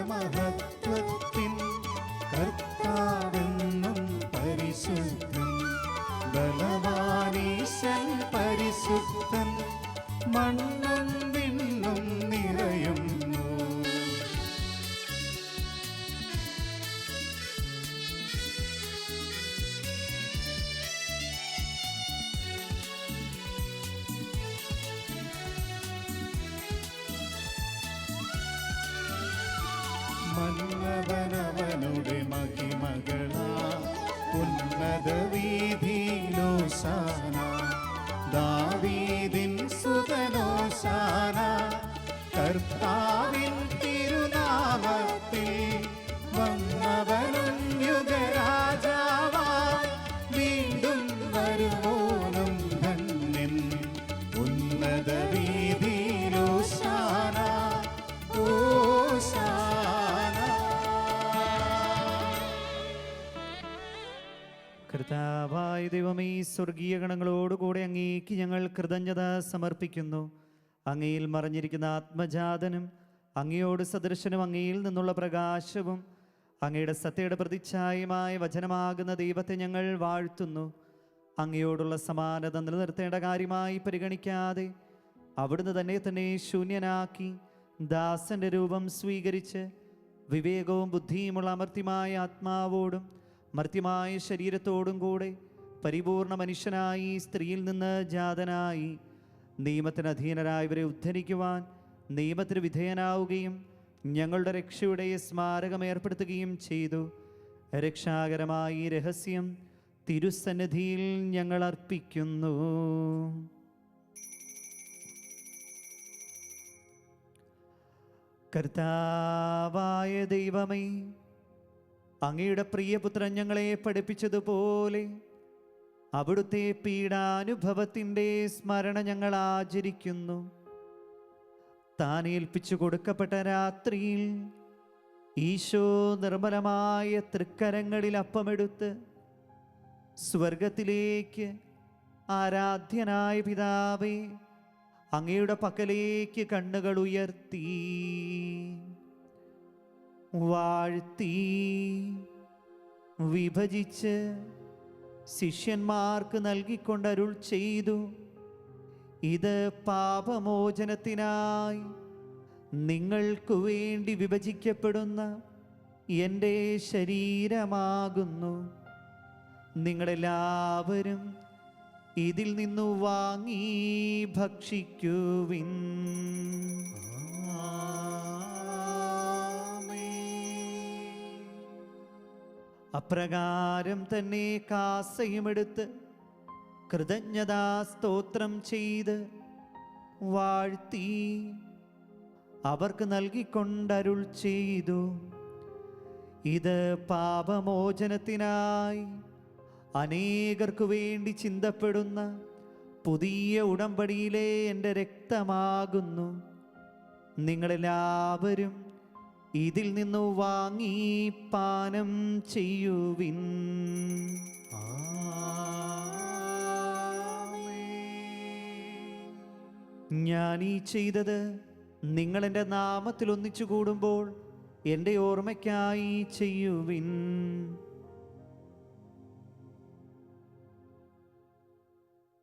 മഹത്വത്തിൻ കർത്താവെന്നും പരിശുദ്ധൻ, ബലവാനീശൻ പരിശുദ്ധൻ, മണ്ണും വിണ്ണും നിറയുന്നു. മന്നവനവനുടെ മഹിമകളാ ഉന്നത വീഥിയിലോശാന, ദാവീദിൻ സുതനോശാന. കർത്താവിൻ തിരുനാമത്തിൽ വന്നവനും യുഗരാജാവായി വീണ്ടും വരുവോനും ധന്യൻ. ഉന്നത വീഥിയിലോശാന, കർത്താവായ ദൈവമേ, സ്വർഗീയ ഗണങ്ങളോടുകൂടെ അങ്ങേക്ക് ഞങ്ങൾ കൃതജ്ഞത സമർപ്പിക്കുന്നു. അങ്ങയിൽ മറഞ്ഞിരിക്കുന്ന ആത്മജാതനും അങ്ങയോട് സദൃശനും അങ്ങയിൽ നിന്നുള്ള പ്രകാശവും അങ്ങയുടെ സത്യയുടെ പ്രതിച്ഛായമായ വചനമാകുന്ന ദൈവത്തെ ഞങ്ങൾ വാഴ്ത്തുന്നു. അങ്ങയോടുള്ള സമാനത നിലനിർത്തേണ്ട കാര്യമായി പരിഗണിക്കാതെ അവിടുന്ന് തന്നെ ശൂന്യനാക്കി ദാസന്റെ രൂപം സ്വീകരിച്ച് വിവേകവും ബുദ്ധിയുമുള്ള അമർത്യമായ ആത്മാവോടും മർത്യമായ ശരീരത്തോടും കൂടെ പരിപൂർണ മനുഷ്യനായി സ്ത്രീയിൽ നിന്ന് ജാതനായി നിയമത്തിന് അധീനരായവരെ ഉദ്ധരിക്കുവാൻ നിയമത്തിന് വിധേയനാവുകയും ഞങ്ങളുടെ രക്ഷയുടെ സ്മാരകം ഏർപ്പെടുത്തുകയും ചെയ്തു. രക്ഷാകരമായ ഈ രഹസ്യം തിരുസന്നിധിയിൽ ഞങ്ങൾ അർപ്പിക്കുന്നു. കർത്താവായ ദൈവമേ, അങ്ങയുടെ പ്രിയപുത്രൻ ഞങ്ങളെ പഠിപ്പിച്ചതുപോലെ അവിടുത്തെ പീഡാനുഭവത്തിൻ്റെ സ്മരണ ഞങ്ങൾ ആചരിക്കുന്നു. താൻ ഏൽപ്പിച്ചു കൊടുക്കപ്പെട്ട രാത്രിയിൽ ഈശോ നിർമ്മലമായ തൃക്കരങ്ങളിൽ അപ്പമെടുത്ത് സ്വർഗത്തിലേക്ക് ആരാധ്യനായ പിതാവേ അങ്ങയുടെ പക്കലേക്ക് കണ്ണുകൾ ഉയർത്തി വാഴ്ത്തി വിഭജിച്ച് ശിഷ്യന്മാർക്ക് നൽകിക്കൊണ്ട് അരുൾ ചെയ്തു, ഇത് പാപമോചനത്തിനായി നിങ്ങൾക്ക് വേണ്ടി വിഭജിക്കപ്പെടുന്ന എൻ്റെ ശരീരമാകുന്നു. നിങ്ങളെല്ലാവരും ഇതിൽ നിന്നു വാങ്ങി ഭക്ഷിക്കുവിൻ. അപ്രകാരം തന്നെ കാസയുമെടുത്ത് കൃതജ്ഞതാ സ്തോത്രം ചെയ്ത് വാഴ്ത്തി അവർക്ക് നൽകിക്കൊണ്ടരുൾ ചെയ്തു, ഇത് പാപമോചനത്തിനായി അനേകർക്കു വേണ്ടി ചിന്തപ്പെടുന്ന പുതിയ ഉടമ്പടിയിലെ എൻ്റെ രക്തമാകുന്നു. നിങ്ങളെല്ലാവരും ഇതിൽ നിന്നു വാങ്ങി പാനം ചെയ്യുവിൻ. ഞാൻ ഈ ചെയ്തത് നിങ്ങൾ എൻ്റെ നാമത്തിൽ ഒന്നിച്ചു കൂടുമ്പോൾ എൻ്റെ ഓർമ്മയ്ക്കായി ചെയ്യുവിൻ.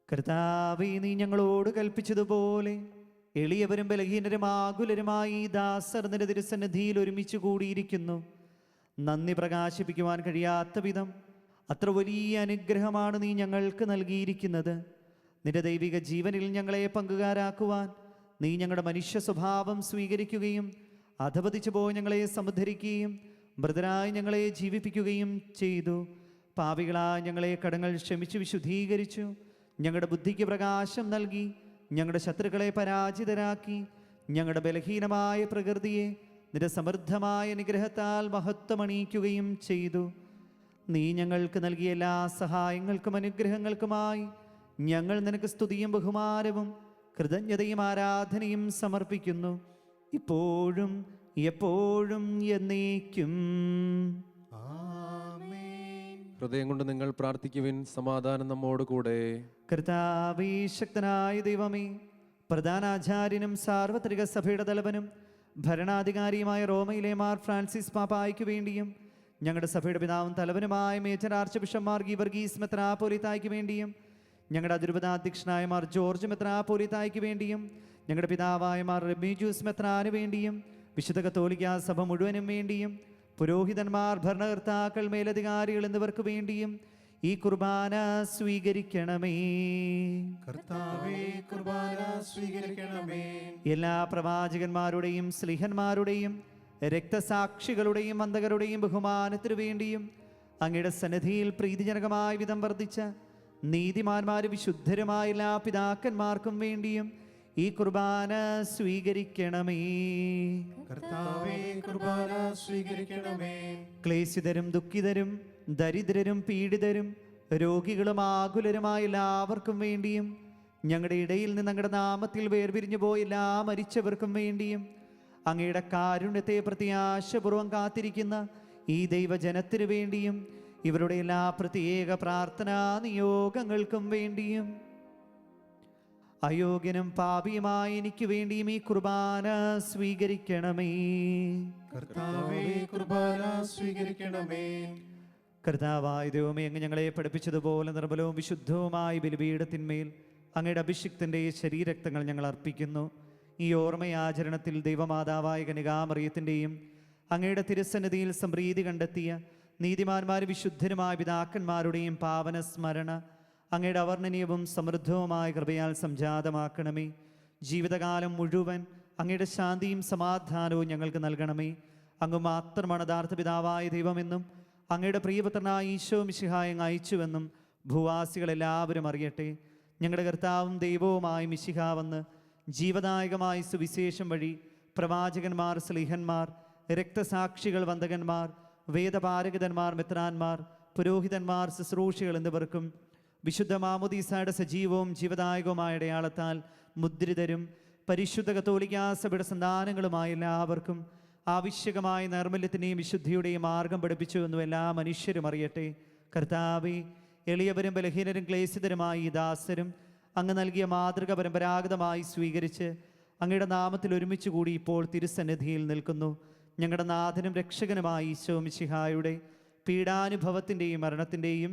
കർത്താവേ, നീ ഞങ്ങളോട് കൽപ്പിച്ചതുപോലെ എളിയവരും ബലഹീനരും ആകുലരുമായി ദാസർ നിന്റെ തിരുസന്നിധിയിൽ ഒരുമിച്ച് കൂടിയിരിക്കുന്നു. നന്ദി പ്രകാശിപ്പിക്കുവാൻ കഴിയാത്ത വിധം അത്ര വലിയ അനുഗ്രഹമാണ് നീ ഞങ്ങൾക്ക് നൽകിയിരിക്കുന്നത്. നിന്റെ ദൈവിക ജീവനിൽ ഞങ്ങളെ പങ്കുകാരാക്കുവാൻ നീ ഞങ്ങളുടെ മനുഷ്യ സ്വഭാവം സ്വീകരിക്കുകയും അധപതിച്ചു പോയി ഞങ്ങളെ സമുദ്ധരിക്കുകയും മൃതരായി ഞങ്ങളെ ജീവിപ്പിക്കുകയും ചെയ്തു. പാപികളായ ഞങ്ങളെ കടങ്ങൾ ക്ഷമിച്ചു വിശുദ്ധീകരിച്ചു. ഞങ്ങളുടെ ബുദ്ധിക്ക് പ്രകാശം നൽകി ഞങ്ങളുടെ ശത്രുക്കളെ പരാജിതരാക്കി. ഞങ്ങളുടെ ബലഹീനമായ പ്രകൃതിയെ നിന്റെ സമൃദ്ധമായ അനുഗ്രഹത്താൽ മഹത്വമണിയിക്കുകയും ചെയ്തു. നീ ഞങ്ങൾക്ക് നൽകിയ എല്ലാ സഹായങ്ങൾക്കും അനുഗ്രഹങ്ങൾക്കുമായി ഞങ്ങൾ നിനക്ക് സ്തുതിയും ബഹുമാനവും കൃതജ്ഞതയും ആരാധനയും സമർപ്പിക്കുന്നു, ഇപ്പോഴും എപ്പോഴും എന്നേക്കും. ഹൃദയം കൊണ്ട് നിങ്ങൾ പ്രാർത്ഥിക്കുവിൻ. സമാധാനം നമ്മോട് കൂടെ. കർത്താവേ, ശക്തനായ ദൈവമേ, പ്രധാനാചാര്യനും സാർവത്രിക സഭയുടെ തലവനും ഭരണാധികാരിയുമായ റോമയിലെ മാർ ഫ്രാൻസിസ് പാപ്പായ്ക്ക് വേണ്ടിയും ഞങ്ങളുടെ സഭയുടെ പിതാവും തലവനുമായ major archbishop Mar Geevarghese മെത്രാപ്പോലീത്തായ്ക്ക് വേണ്ടിയും ഞങ്ങളുടെ അതിരൂപതാധ്യക്ഷനായ മാർ ജോർജ് മെത്രാപ്പോലീത്തായ്ക്ക് വേണ്ടിയും ഞങ്ങളുടെ പിതാവായ മാർ റെമീജൂസ് മെത്രാന് വേണ്ടിയും വിശുദ്ധ കത്തോലിക്കാ സഭ മുഴുവനും വേണ്ടിയും പുരോഹിതന്മാർ, ഭരണകർത്താക്കൾ, മേലധികാരികൾ എന്നിവർക്ക് വേണ്ടിയും ഈ കുർബാന സ്വീകരിക്കണമേ. കർത്താവേ, കുർബാന സ്വീകരിക്കണമേ. എല്ലാ പ്രവാചകന്മാരുടെയും സ്ലിഹന്മാരുടെയും രക്തസാക്ഷികളുടെയും അന്തകരുടെയും ബഹുമാനത്തിനു വേണ്ടിയും അങ്ങയുടെ സന്നിധിയിൽ പ്രീതിജനകമായ വിധം വർദ്ധിച്ച നീതിമാന്മാരും വിശുദ്ധരുമായ എല്ലാ പിതാക്കന്മാർക്കും വേണ്ടിയും ഈ കുർബാന സ്വീകരിക്കണമേ. കർത്താവേ, കുർബാന സ്വീകരിക്കണമേ. ക്ലേശിതരും ദുഃഖിതരും ദരിദ്രരും പീഡിതരും രോഗികളും ആകുലരുമായ എല്ലാവർക്കും വേണ്ടിയും ഞങ്ങളുടെ ഇടയിൽ നിന്ന് അങ്ങയുടെ നാമത്തിൽ വേർപിരിഞ്ഞു പോയ എല്ലാ മരിച്ചവർക്കും വേണ്ടിയും അങ്ങയുടെ കാരുണ്യത്തെ പ്രത്യാശപൂർവം കാത്തിരിക്കുന്ന ഈ ദൈവജനത്തിനു വേണ്ടിയും ഇവരുടെ എല്ലാ പ്രത്യേക പ്രാർത്ഥനാ നിയോഗങ്ങൾക്കും വേണ്ടിയും അയോഗ്യനും പാപിയുമായി എനിക്ക് വേണ്ടിയും ഈ കുർബാന സ്വീകരിക്കണമേ. കർത്താവേ, കുർബാന സ്വീകരിക്കണമേ. കർത്താവായ ദൈവമേ, അങ്ങ് ഞങ്ങളെ പഠിപ്പിച്ചതുപോലെ നിർമ്മലവും വിശുദ്ധവുമായ ബലിപീഠത്തിന്മേൽ അങ്ങയുടെ അഭിഷിക്തൻ്റെ ശരീരരക്തങ്ങൾ ഞങ്ങൾ അർപ്പിക്കുന്നു. ഈ ഓർമ്മയാചരണത്തിൽ ദൈവമാതാവായ കന്യകാമറിയത്തിൻ്റെയും അങ്ങയുടെ തിരുസന്നിധിയിൽ സംപ്രീതി കണ്ടെത്തിയ നീതിമാന്മാരും വിശുദ്ധരുമായ പിതാക്കന്മാരുടെയും പാവന സ്മരണ അങ്ങയുടെ അവർണ്ണനീയവും സമൃദ്ധവുമായ കൃപയാൽ സംജാതമാക്കണമേ. ജീവിതകാലം മുഴുവൻ അങ്ങയുടെ ശാന്തിയും സമാധാനവും ഞങ്ങൾക്ക് നൽകണമേ. അങ്ങ് മാത്രമാണ് യഥാർത്ഥ പിതാവായ ദൈവമെന്നും അങ്ങയുടെ പ്രിയപുത്രനായ ഈശോ മിശിഹായെ അയച്ചുവെന്നും ഭൂവാസികളെല്ലാവരും അറിയട്ടെ. ഞങ്ങളുടെ കർത്താവും ദൈവവുമായ മിശിഹാവെന്ന് ജീവദായകമായ സുവിശേഷം വഴി പ്രവാചകന്മാർ, സ്ലീഹന്മാർ, രക്തസാക്ഷികൾ, വന്ദകന്മാർ, വേദപാരഗതന്മാർ, മെത്രാന്മാർ, പുരോഹിതന്മാർ, ശുശ്രൂഷികൾ എന്നിവർക്കും വിശുദ്ധ മാമോദീസയുടെ സജീവവും ജീവദായകവുമായ അടയാളത്താൽ മുദ്രിതരും പരിശുദ്ധ കത്തോലിക്കാ സഭയുടെ സന്താനങ്ങളുമായ എല്ലാവർക്കും ആവശ്യകമായ നൈർമല്യത്തിൻ്റെയും വിശുദ്ധിയുടെയും മാർഗം പഠിപ്പിച്ചു എന്നും എല്ലാ മനുഷ്യരും അറിയട്ടെ. കർത്താവേ, എളിയവരും ബലഹീനരും ക്ലേശിതരുമായി ഈ ദാസരും അങ്ങ് നൽകിയ മാതൃക പരമ്പരാഗതമായി സ്വീകരിച്ച് അങ്ങയുടെ നാമത്തിൽ ഒരുമിച്ച് കൂടി ഇപ്പോൾ തിരുസന്നിധിയിൽ നിൽക്കുന്നു. ഞങ്ങളുടെ നാഥനും രക്ഷകനുമായി ഈശോ മിശിഹായുടെ പീഡാനുഭവത്തിൻ്റെയും മരണത്തിൻ്റെയും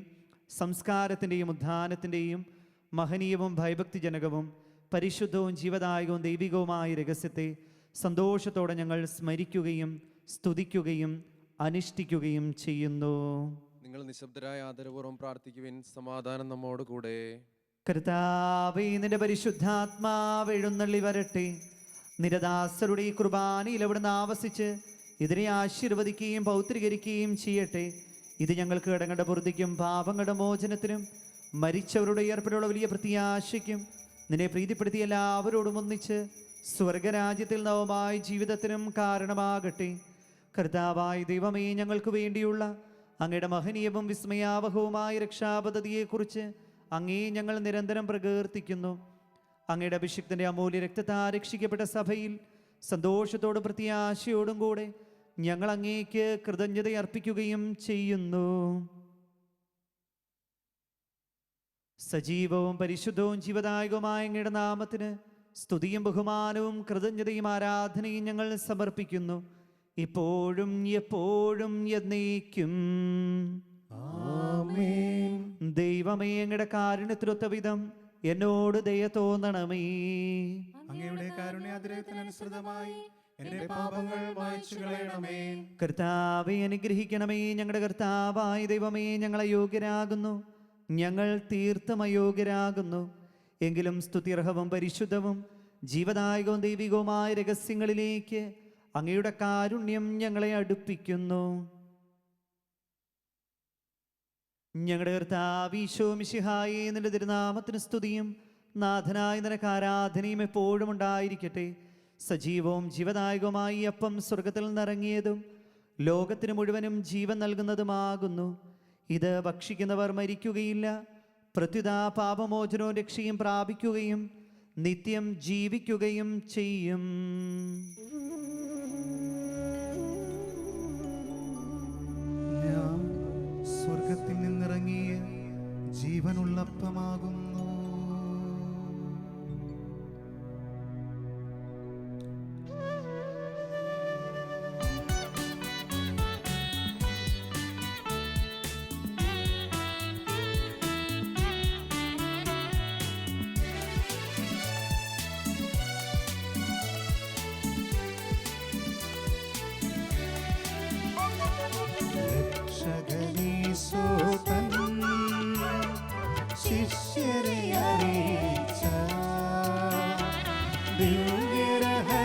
സംസ്കാരത്തിൻ്റെയും ഉദ്ധാനത്തിൻ്റെയും മഹനീയവും ഭയഭക്തിജനകവും പരിശുദ്ധവും ജീവദായകവും ദൈവികവുമായ രഹസ്യത്തെ സന്തോഷത്തോടെ ഞങ്ങൾ സ്മരിക്കുകയും സ്തുതിക്കുകയും അനുഷ്ഠിക്കുകയും ചെയ്യുന്നു. നിങ്ങൾ നിശബ്ദരായ ആദരപൂർവ്വം പ്രാർത്ഥിക്കുവിൻ. സമാധാനം നമ്മോട് കൂടെ. കർത്താവേ, നിന്റെ പരിശുദ്ധാത്മാവ് എഴുന്നള്ളി വരട്ടെ. നിരദാസരുടെ ഈ കുർബാനയിൽ അവിടുന്ന് ആവസിച്ച് ഇതിനെ ആശീർവദിക്കുകയും പൗത്രീകരിക്കുകയും ചെയ്യട്ടെ. ഇത് ഞങ്ങൾക്ക് കടങ്ങളുടെ പൂർത്തിക്കും പാപങ്ങളുടെ മോചനത്തിനും മരിച്ചവരുടെ ഉയർപ്പിലുള്ള വലിയ പ്രത്യാശയ്ക്കും നിന്നെ പ്രീതിപ്പെടുത്തിയ എല്ലാവരോടും ഒന്നിച്ച് സ്വർഗരാജ്യത്തിൽ നവമായ ജീവിതത്തിനും കാരണമാകട്ടെ. കർത്താവായ ദൈവമേ, ഞങ്ങൾക്ക് വേണ്ടിയുള്ള അങ്ങയുടെ മഹനീയവും വിസ്മയാവഹവുമായ രക്ഷാപദ്ധതിയെക്കുറിച്ച് അങ്ങേ ഞങ്ങൾ നിരന്തരം പ്രകീർത്തിക്കുന്നു. അങ്ങയുടെ അഭിഷിക്തന്റെ അമൂല്യ രക്തത്താൽ രക്ഷിക്കപ്പെട്ട സഭയിൽ സന്തോഷത്തോടും പ്രത്യാശയോടും കൂടെ ഞങ്ങൾ അങ്ങേക്ക് കൃതജ്ഞതയർപ്പിക്കുകയും ചെയ്യുന്നു. സജീവവും പരിശുദ്ധവും ജീവദായകവുമായ അങ്ങയുടെ നാമത്തിന് സ്തുതിയും ബഹുമാനവും കൃതജ്ഞതയും ആരാധനയും ഞങ്ങൾ സമർപ്പിക്കുന്നു, ഇപ്പോഴും എപ്പോഴും എന്നേക്കും. ആമേൻ. ദൈവമേ, അങ്ങയുടെ കാരുണ്യത്തിനൊത്ത വിധം എന്നോട് ദയ തോന്നണമേ. അങ്ങയുടെ കാരുണ്യാതിരകത്തിനനുസൃതമായി എന്റെ പാപങ്ങൾ മായ്ച്ചു കളയണമേ. കർത്താവെ അനുഗ്രഹിക്കണമേ. ഞങ്ങളുടെ കർത്താവായ ദൈവമേ, ഞങ്ങൾ അയോഗ്യരാകുന്നു, ഞങ്ങൾ തീർത്തും അയോഗ്യരാകുന്നു. എങ്കിലും സ്തുത്യർഹവും പരിശുദ്ധവും ജീവദായകവും ദൈവികവുമായ രഹസ്യങ്ങളിലേക്ക് അങ്ങയുടെ കാരുണ്യം ഞങ്ങളെ അടുപ്പിക്കുന്നു. ഞങ്ങളുടെ കർത്താവ് ഈശോ മിശിഹായേ, നിന്റെ തിരുനാമത്തിന് സ്തുതിയും നാഥനായ നിനക്ക് ആരാധനയും എപ്പോഴും ഉണ്ടായിരിക്കട്ടെ. സജീവവും ജീവദായകവുമായി അപ്പം സ്വർഗത്തിൽ നിന്നിറങ്ങിയതും ലോകത്തിന് മുഴുവനും ജീവൻ നൽകുന്നതുമാകുന്നു. ഇത് ഭക്ഷിക്കുന്നവർ മരിക്കുകയില്ല, പ്രത്യുത പാപമോചനവും രക്ഷയും പ്രാപിക്കുകയും നിത്യം ജീവിക്കുകയും ചെയ്യും. ഞാൻ സ്വർഗത്തിൽ നിന്നിറങ്ങിയ ജീവനുള്ളപ്പമാകുന്നു. രക്ഷകനീശോതൻ ശിഷ്യരെ അറിയിച്ച ദിവ്യരഹസ്യമിതാ,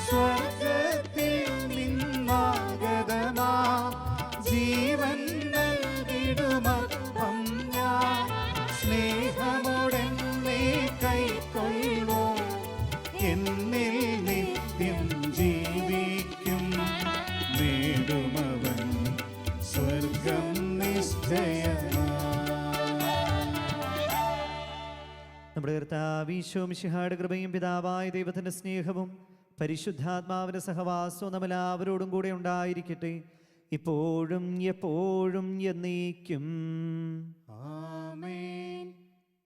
സ്വർഗത്തിൽ നിന്നാഗതമാ ജീവൻ നൽകിടുമപ്പം ഞാൻ സ്നേഹമോടെന്നെ കൈക്കൊള്ളുമോ, എന്നിൽ നിത്യം ജീവിക്കും, നേടുമവൻ സ്വർഗം നിശ്ചയമാ. നമ്മുടെ കർത്താവ് ഈശോ മിശിഹായുടെ കൃപയും പിതാവായ ദൈവത്തിന്റെ സ്നേഹവും പരിശുദ്ധാത്മാവിന്റെ സഹവാസവും നമ്മളെല്ലാവരോടും കൂടെ ഉണ്ടായിരിക്കട്ടെ, ഇപ്പോഴും എപ്പോഴും എന്നേക്കും. ആമേൻ.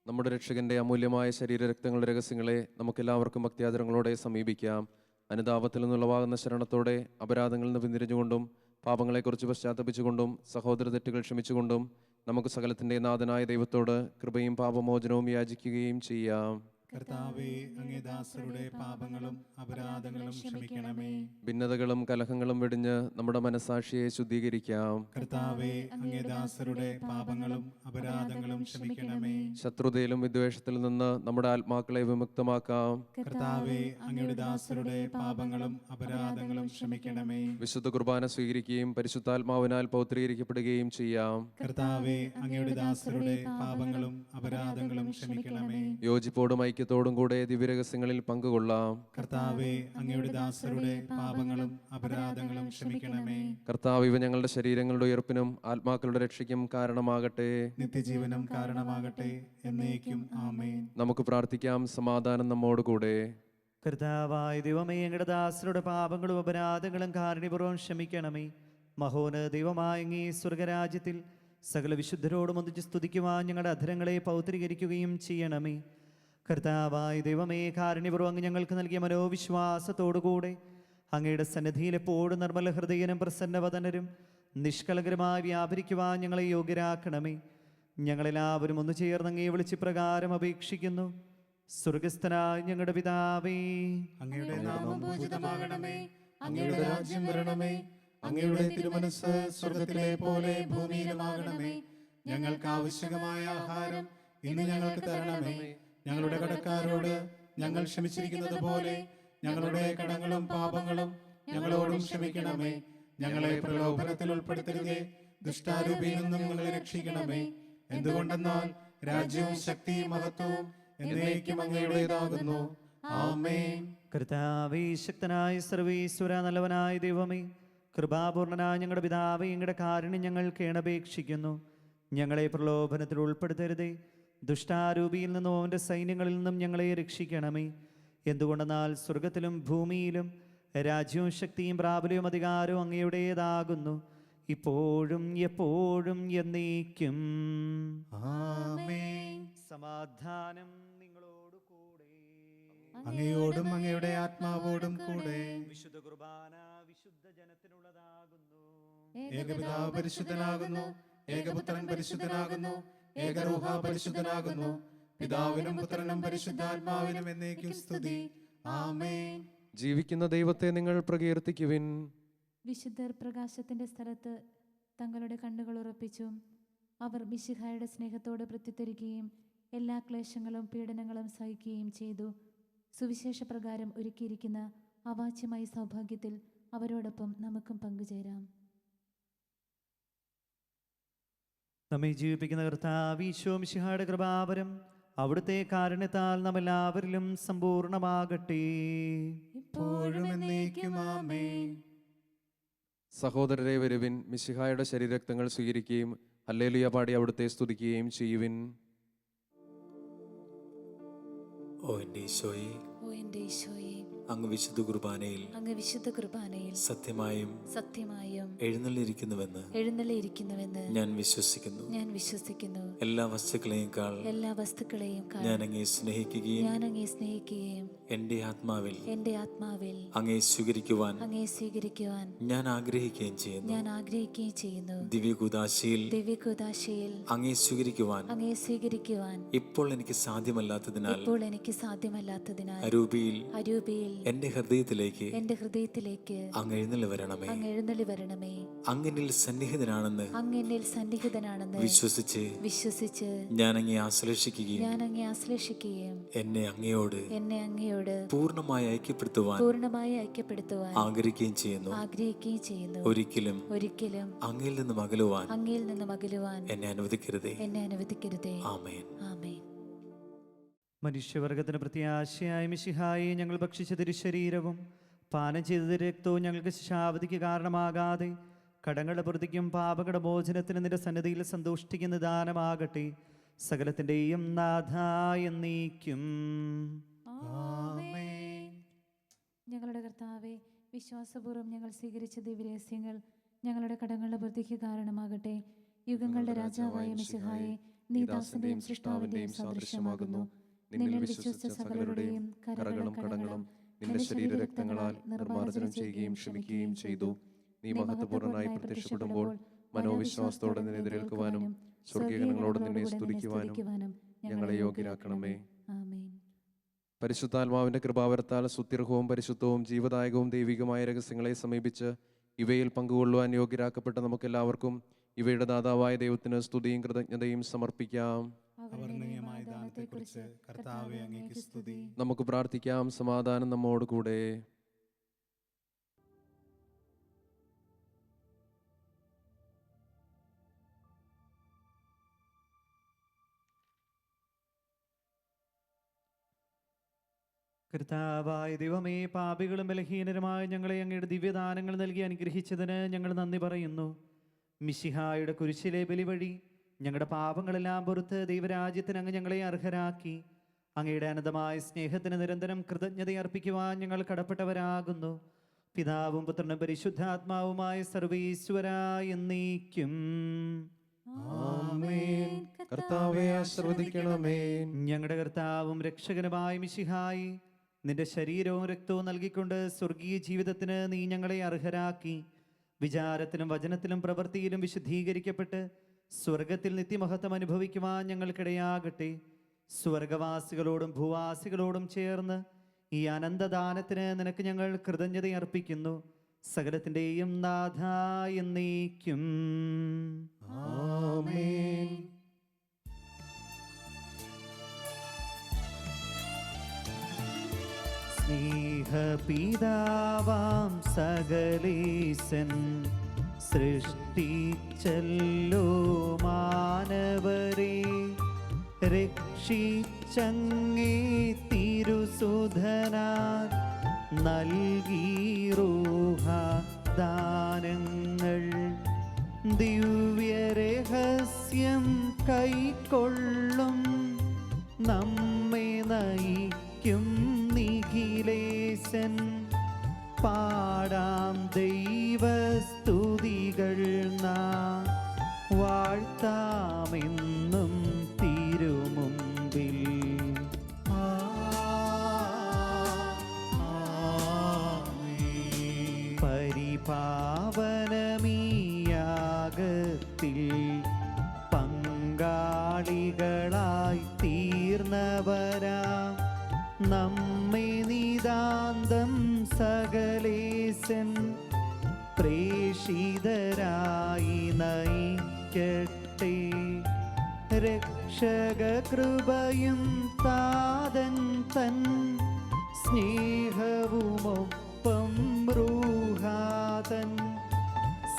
നമ്മുടെ രക്ഷകന്റെ അമൂല്യമായ ശരീരരക്തങ്ങളുടെ രഹസ്യങ്ങളെ നമുക്കെല്ലാവർക്കും ഭക്തിയാദരങ്ങളോടെ സമീപിക്കാം. അനുതാപത്തിൽ നിന്നുളവാകുന്ന ശരണത്തോടെ അപരാധങ്ങളിൽ നിന്ന് പിന്തിരിഞ്ഞുകൊണ്ടും പാപങ്ങളെക്കുറിച്ച് പശ്ചാത്തപിച്ചുകൊണ്ടും സഹോദര തെറ്റുകൾ ക്ഷമിച്ചുകൊണ്ടും നമുക്ക് സകലത്തിൻ്റെ നാഥനായ ദൈവത്തോട് കൃപയും പാപമോചനവും യാചിക്കുകയും ചെയ്യാം. കർത്താവേ, അങ്ങേ ദാസരുടെ പാപങ്ങളും അപരാധങ്ങളും ക്ഷമിക്കണമേ. ഭിന്നതകളും കലഹങ്ങളും വെടിഞ്ഞ് നമ്മുടെ മനസ്സാക്ഷിയെ ശുദ്ധീകരിക്കാം. കർത്താവേ, അങ്ങേ ദാസരുടെ പാപങ്ങളും അപരാധങ്ങളും ക്ഷമിക്കണമേ. ശത്രുതയിലും വിദ്വേഷത്തിൽ നിന്ന് നമ്മുടെ ആത്മാക്കളെ വിമുക്തമാക്കാം. കർത്താവേ, അങ്ങയുടെ ദാസരുടെ പാപങ്ങളും അപരാധങ്ങളും ക്ഷമിക്കണമേ. വിശുദ്ധ കുർബാന സ്വീകരിക്കുകയും പരിശുദ്ധാത്മാവിനാൽ പൗത്രീകരിക്കപ്പെടുകയും ചെയ്യാം. കർത്താവേ, അങ്ങയുടെ ദാസരുടെ പാപങ്ങളും അപരാധങ്ങളും ക്ഷമിക്കണമേ. യോജിപ്പോടും ഐക്യത്തോടും കൂടെ ദിവ്യരഹസ്യങ്ങളിൽ പങ്കുകൊള്ളാം. കർത്താവേ, അങ്ങയുടെ ദാസരുടെ പാപങ്ങളും അപരാധങ്ങളും ക്ഷമിക്കണമേ. കർത്താവ് ഇവ ഞങ്ങളുടെ ശരീരങ്ങളുടെ ഉയർപ്പിനും ആത്മാക്കളുടെ രക്ഷയ്ക്കും കാരണമാകട്ടെ. നിത്യജീവനം കാരണമാകട്ടെ. എന്നേക്കും ആമേൻ. നമുക്ക് പ്രാർത്ഥിക്കാം. സമാധാനം നമ്മോടുകൂടെ. കർത്താവായ ദൈവമേ, ഞങ്ങളുടെ ദാസരുടെ പാപങ്ങളും അപരാധങ്ങളും കാരുണ്യപൂർവ്വം ക്ഷമിക്കണമേ. മഹോന് ദൈവമായ അങ്ങേ സ്വർഗരാജ്യത്തിൽ സകല വിശുദ്ധരോടും ഒന്നിച്ച് സ്തുതിക്കുവാൻ ഞങ്ങളുടെ അധരങ്ങളെ പൗത്രീകരിക്കുകയും ചെയ്യണമേ. കർത്താവായ ദൈവമേ, കാരുണ്യപൂർവ്വം അങ്ങ് ഞങ്ങൾക്ക് നൽകിയ മനോവിശ്വാസത്തോടുകൂടെ അങ്ങയുടെ സന്നിധിയിൽ എപ്പോഴും നിർമ്മല ഹൃദയനും പ്രസന്നവദനരും നിഷ്കളങ്കരമായി വ്യാപരിക്കുവാൻ ഞങ്ങളെ യോഗ്യരാക്കണമേ. ഞങ്ങളെല്ലാവരും ഒന്നു ചേർന്ന് അങ്ങയെ വിളിച്ച് പ്രകാരം അപേക്ഷിക്കുന്നു. സ്വർഗസ്ഥനായ ഞങ്ങളുടെ പിതാവേ, അങ്ങയുടെ നാമം പൂജിതമാകണമേ. അങ്ങയുടെ രാജ്യം വരണമേ. അങ്ങയുടെ തിരുമനസ്സ് സ്വർഗത്തിലെ പോലെ ഭൂമിയിലുമാകണമേ. ഞങ്ങൾക്ക് ആവശ്യമായ ആഹാരം ഇന്ന് ഞങ്ങൾക്ക് തരണമേ. ഞങ്ങളുടെ കടക്കാരോട് ഞങ്ങൾ ക്ഷമിച്ചിരിക്കുന്നത് പോലെ ഞങ്ങളുടെ കടങ്ങളും പാപങ്ങളും ഞങ്ങളോടും ക്ഷമിക്കണമേ. ഞങ്ങളെ പ്രലോഭനത്തിൽ ഉൾപ്പെടുത്തരുതേ, ദുഷ്ടാരൂപിയിൽ നിന്നും ഞങ്ങളെ രക്ഷിക്കണമേ. എന്തുകൊണ്ടെന്നാൽ രാജ്യവും ശക്തിയും മഹത്വവും എന്നേക്കും അങ്ങയുടേതാകുന്നു. ആമേൻ. കർത്താവേ, ശക്തനായ സർവീശ്വര, നല്ലവനായ ദൈവമേ, കൃപാപൂർണനായ ഞങ്ങളുടെ പിതാവേ, ഞങ്ങളുടെ കാരുണ്യം ഞങ്ങൾ കേണപേക്ഷിക്കുന്നു. ഞങ്ങളെ പ്രലോഭനത്തിൽ ഉൾപ്പെടുത്തരുതേ, ദുഷ്ടാരൂപിയിൽ നിന്നും അവൻ്റെ സൈന്യങ്ങളിൽ നിന്നും ഞങ്ങളെ രക്ഷിക്കണമേ. എന്തുകൊണ്ടെന്നാൽ സ്വർഗത്തിലും ഭൂമിയിലും രാജ്യവും ശക്തിയും പ്രാബല്യവും അധികാരവും അങ്ങയുടേതാകുന്നു, ഇപ്പോഴും എപ്പോഴും എന്നേക്കും. ആമേൻ. സമാധാനം നിങ്ങളോട് കൂടെ. അങ്ങയോടും അങ്ങയുടെ ആത്മാവോടും കൂടെ. വിശുദ്ധ കുർബാന വിശുദ്ധ ജനത്തിനുള്ളതാകുന്നു. ഏകപിതാവ് പരിശുദ്ധനാകുന്നു, ഏകപുത്രൻ പരിശുദ്ധനാകുന്നു, ഏകരൂഹ പരിശുദ്ധനാകുന്നു. പിതാവിനും പുത്രനും പരിശുദ്ധാത്മാവിനും എന്നേക്കും സ്തുതി. ആമേൻ. ജീവിക്കുന്ന ദൈവത്തെ നിങ്ങൾ പ്രകീർത്തിക്കുവിൻ. വിശുദ്ധർ പ്രകാശത്തിന്റെ സ്ഥലത്ത് തങ്ങളുടെ കണ്ണുകൾ ഉറപ്പിച്ചു. അവർ മിശിഹായുടെ സ്നേഹത്തോട് പ്രത്യുത്തരിക്കുകയും എല്ലാ ക്ലേശങ്ങളും പീഡനങ്ങളും സഹിക്കുകയും ചെയ്തു. സുവിശേഷ പ്രകാരം ഒരുക്കിയിരിക്കുന്ന അവാച്യമായ സൗഭാഗ്യത്തിൽ അവരോടൊപ്പം നമുക്കും പങ്കുചേരാം. നമ്മെ ജീവിപ്പിക്കുന്ന കർത്താവ് ഈശോ മിശിഹായുടെ കൃപാവരം അവിടുത്തെ കാരുണ്യത്താൽ നാം എല്ലാവരിലും സമ്പൂർണ്ണമാകട്ടെ. ഇപ്പോഴും എന്നേക്കും ആമേൻ. സഹോദരരെ, വരുവിൻ, മിശിഹായുടെ ശരീരരക്തങ്ങൾ സ്വീകരിക്കുകയും ഹല്ലേലൂയ പാടി അവിടുത്തെ സ്തുതിക്കുകയും ചെയ്യുവിൻ. ഓ എൻ്റെ ഈശോയെ, ഓ എൻ്റെ ഈശോയെ, അങ്ങ് വിശുദ്ധ കുർബാനയിൽ അങ്ങ് വിശുദ്ധ കുർബാനയിൽ സത്യമായും എഴുന്നള്ളിയിരിക്കുന്നുവെന്ന് ഞാൻ വിശ്വസിക്കുന്നു. എല്ലാ വസ്തുക്കളെയും ഞാൻ അങ്ങയെ സ്നേഹിക്കുകയും എൻ്റെ ആത്മാവിൽ അങ്ങയെ സ്വീകരിക്കുവാൻ ഞാൻ ആഗ്രഹിക്കുകയും ചെയ്യുന്നു. ദിവ്യകൂദാശയിൽ അങ്ങയെ സ്വീകരിക്കുവാൻ ഇപ്പോൾ എനിക്ക് സാധ്യമല്ലാത്തതിനാൽ അരൂപിയിൽ എന്റെ ഹൃദയത്തിലേക്ക് അങ്ങ് എഴുന്നള്ളി വരണമേ. അങ്ങനിൽ സന്നിഹിതനാണെന്ന് വിശ്വസിച്ച് ഞാൻ അങ്ങയെ ആശ്ലേഷിക്കുകയും എന്നെ അങ്ങയോട് പൂർണ്ണമായി ഐക്യപ്പെടുത്തുവാൻ ആഗ്രഹിക്കുകയും ചെയ്യുന്നു. ഒരിക്കലും അങ്ങയിൽ നിന്നും അകലുവാൻ എന്നെ അനുവദിക്കരുതേ. ആമേൻ. മനുഷ്യവർഗത്തിന് പ്രത്യാശയായ മിശിഹായെ ഞങ്ങൾ ഭക്ഷിച്ച തിരുശരീരവും പാനം ചെയ്ത രക്തവും ഞങ്ങൾക്ക് ശിക്ഷാവധിക്ക് കാരണമാകാതെ കടങ്ങളുടെ പ്രതിക്കും പാപങ്ങളുടെ മോചനത്തിന് നിന്റെ സന്നിധിയിൽ സന്തോഷിക്കുന്ന ദാനമാകട്ടെ. സകലത്തിൻ്റെയും നാഥ എന്നേക്കും. ഞങ്ങളുടെ കർത്താവേ, വിശ്വാസപൂർവ്വം ഞങ്ങൾ സ്വീകരിച്ച ദിവ്യരഹസ്യങ്ങൾ ഞങ്ങളുടെ കടങ്ങളുടെ പ്രതിക്ക് കാരണമാകട്ടെ. യുഗങ്ങളുടെ രാജാവായ മിശിഹായെ, നീ ദാസന്റെയും സൃഷ്ടാവിന്റെയും സാദൃശ്യമാകുന്നു. നിന്നിൽ വിശ്വസിച്ച സകലരുടെയും കരകളും കടങ്ങളും നിന്റെ ശരീരരക്തങ്ങളാൽ നിർമ്മാർജ്ജനം ചെയ്യുകയും ക്ഷമിക്കുകയും ചെയ്തു. നീ മഹത്വപൂർണ്ണനായി പ്രത്യക്ഷപ്പെടുമ്പോൾ മനോവിശ്വാസത്തോടെ നിന്നെ എതിരേൽക്കുവാനും സ്വർഗീയങ്ങളോട് നിന്നെ സ്തുതിക്കുവാനും ഞങ്ങളെ യോഗ്യരാക്കണമേ. പരിശുദ്ധാത്മാവിന്റെ കൃപാവരത്താൽ സുത്യർഹവും പരിശുദ്ധവും ജീവദായകവും ദൈവികമായ രഹസ്യങ്ങളെ സമീപിച്ച് ഇവയിൽ പങ്കുകൊള്ളുവാൻ യോഗ്യരാക്കപ്പെട്ട നമുക്കെല്ലാവർക്കും ഇവയുടെ ദാതാവായ ദൈവത്തിന് സ്തുതിയും കൃതജ്ഞതയും സമർപ്പിക്കാം. അവർണ്ണനീയമായ ദാനത്തെക്കുറിച്ച് കർത്താവേ അങ്ങേക്ക് സ്തുതി. നമുക്ക് പ്രാർത്ഥിക്കാം. സമാധാനം നമ്മോട് കൂടെ. കർത്താവായ ദൈവമേ, പാപികളും ബലഹീനരുമായ ഞങ്ങളെ അങ്ങയുടെ ദിവ്യദാനങ്ങൾ നൽകി അനുഗ്രഹിച്ചതിന് ഞങ്ങൾ നന്ദി പറയുന്നു. മിശിഹായുടെ കുരിശിലെ ബലി വഴി ഞങ്ങളുടെ പാപങ്ങളെല്ലാം പുറത്ത് ദൈവരാജ്യത്തിന് അങ്ങ് ഞങ്ങളെ അർഹരാക്കി. അങ്ങയുടെ അനന്തമായ സ്നേഹത്തിന് നിരന്തരം കൃതജ്ഞത അർപ്പിക്കുവാൻ ഞങ്ങൾ കടപ്പെട്ടവരാകുന്നു. പിതാവും പുത്രനും പരിശുദ്ധാത്മാവുമായ സർവീശ്വരായ എന്നേക്കും. ആമേൻ. കർത്താവേ, ആശീർവദിക്കണമേ. ഞങ്ങളുടെ കർത്താവും രക്ഷകനുമായ മിശിഹായി, നിന്റെ ശരീരവും രക്തവും നൽകിക്കൊണ്ട് സ്വർഗീയ ജീവിതത്തിന് നീ ഞങ്ങളെ അർഹരാക്കി. വിചാരത്തിലും വചനത്തിലും പ്രവൃത്തിയിലും വിശുദ്ധീകരിക്കപ്പെട്ട് സ്വർഗത്തിൽ നിത്യമഹത്വം അനുഭവിക്കുവാൻ ഞങ്ങൾക്കിടയാകട്ടെ. സ്വർഗവാസികളോടും ഭൂവാസികളോടും ചേർന്ന് ഈ അനന്തദാനത്തിന് നിനക്ക് ഞങ്ങൾ കൃതജ്ഞത അർപ്പിക്കുന്നു. സകലത്തിൻ്റെയും നാഥ എന്നേക്കും. ആമേൻ. സ്നേഹനിധിയാം സ്നേഹപിതാവാം സകലേശൻ സൃഷ്ടിച്ചല്ലോ മാനവരെ രക്ഷിച്ചങ്ങേ തിരുസുധനാൽ നൽകി റൂഹ ദാനങ്ങൾ ദിവ്യരഹസ്യം കൈക്കൊള്ളും നമ്മെ നയിക്കും നിഖിലേശൻ പാടാം ദൈവസ്തുതികൾ നാം വാഴ്ത്താമെന്നും തിരുമുമ്പിൽ. പരിപാവനമീയാഗത്തിൽ പങ്കാളികളായി തീർന്നവരാം നമ്മെ നിതാന്തം സകലേശൻ പ്രേഷിതരായി നയിക്കട്ടെ. രക്ഷകകൃപയും താതൻ തൻ സ്നേഹവുമൊപ്പം റൂഹാതൻ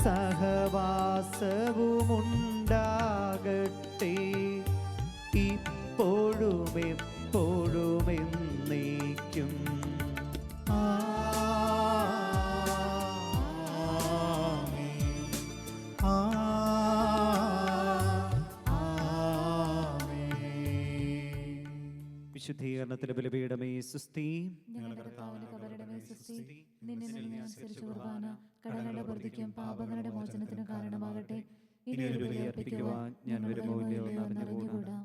സഹവാസവുമുണ്ടാകട്ടെ ഇപ്പോഴും എപ്പോഴും എന്നേക്കും. വിശുദ്ധീകരണത്തിലെ ബലിപീഠമേ സുസ്തി. ഞങ്ങളുടെ കർത്താവിന്റെ കബറിടമേ സുസ്തി. നിന്നെ അനുസരിച്ച് കുർബാന കടങ്ങളുടെ പൊറുതിക്കും പാപങ്ങളുടെ മോചനത്തിനും കാരണമാകട്ടെ. ഇനി ഒരു ബലി അർപ്പിക്കുവാൻ ഞാൻ വരുമോ ഇല്ലയോ എന്ന് അറിഞ്ഞുകൂടാ.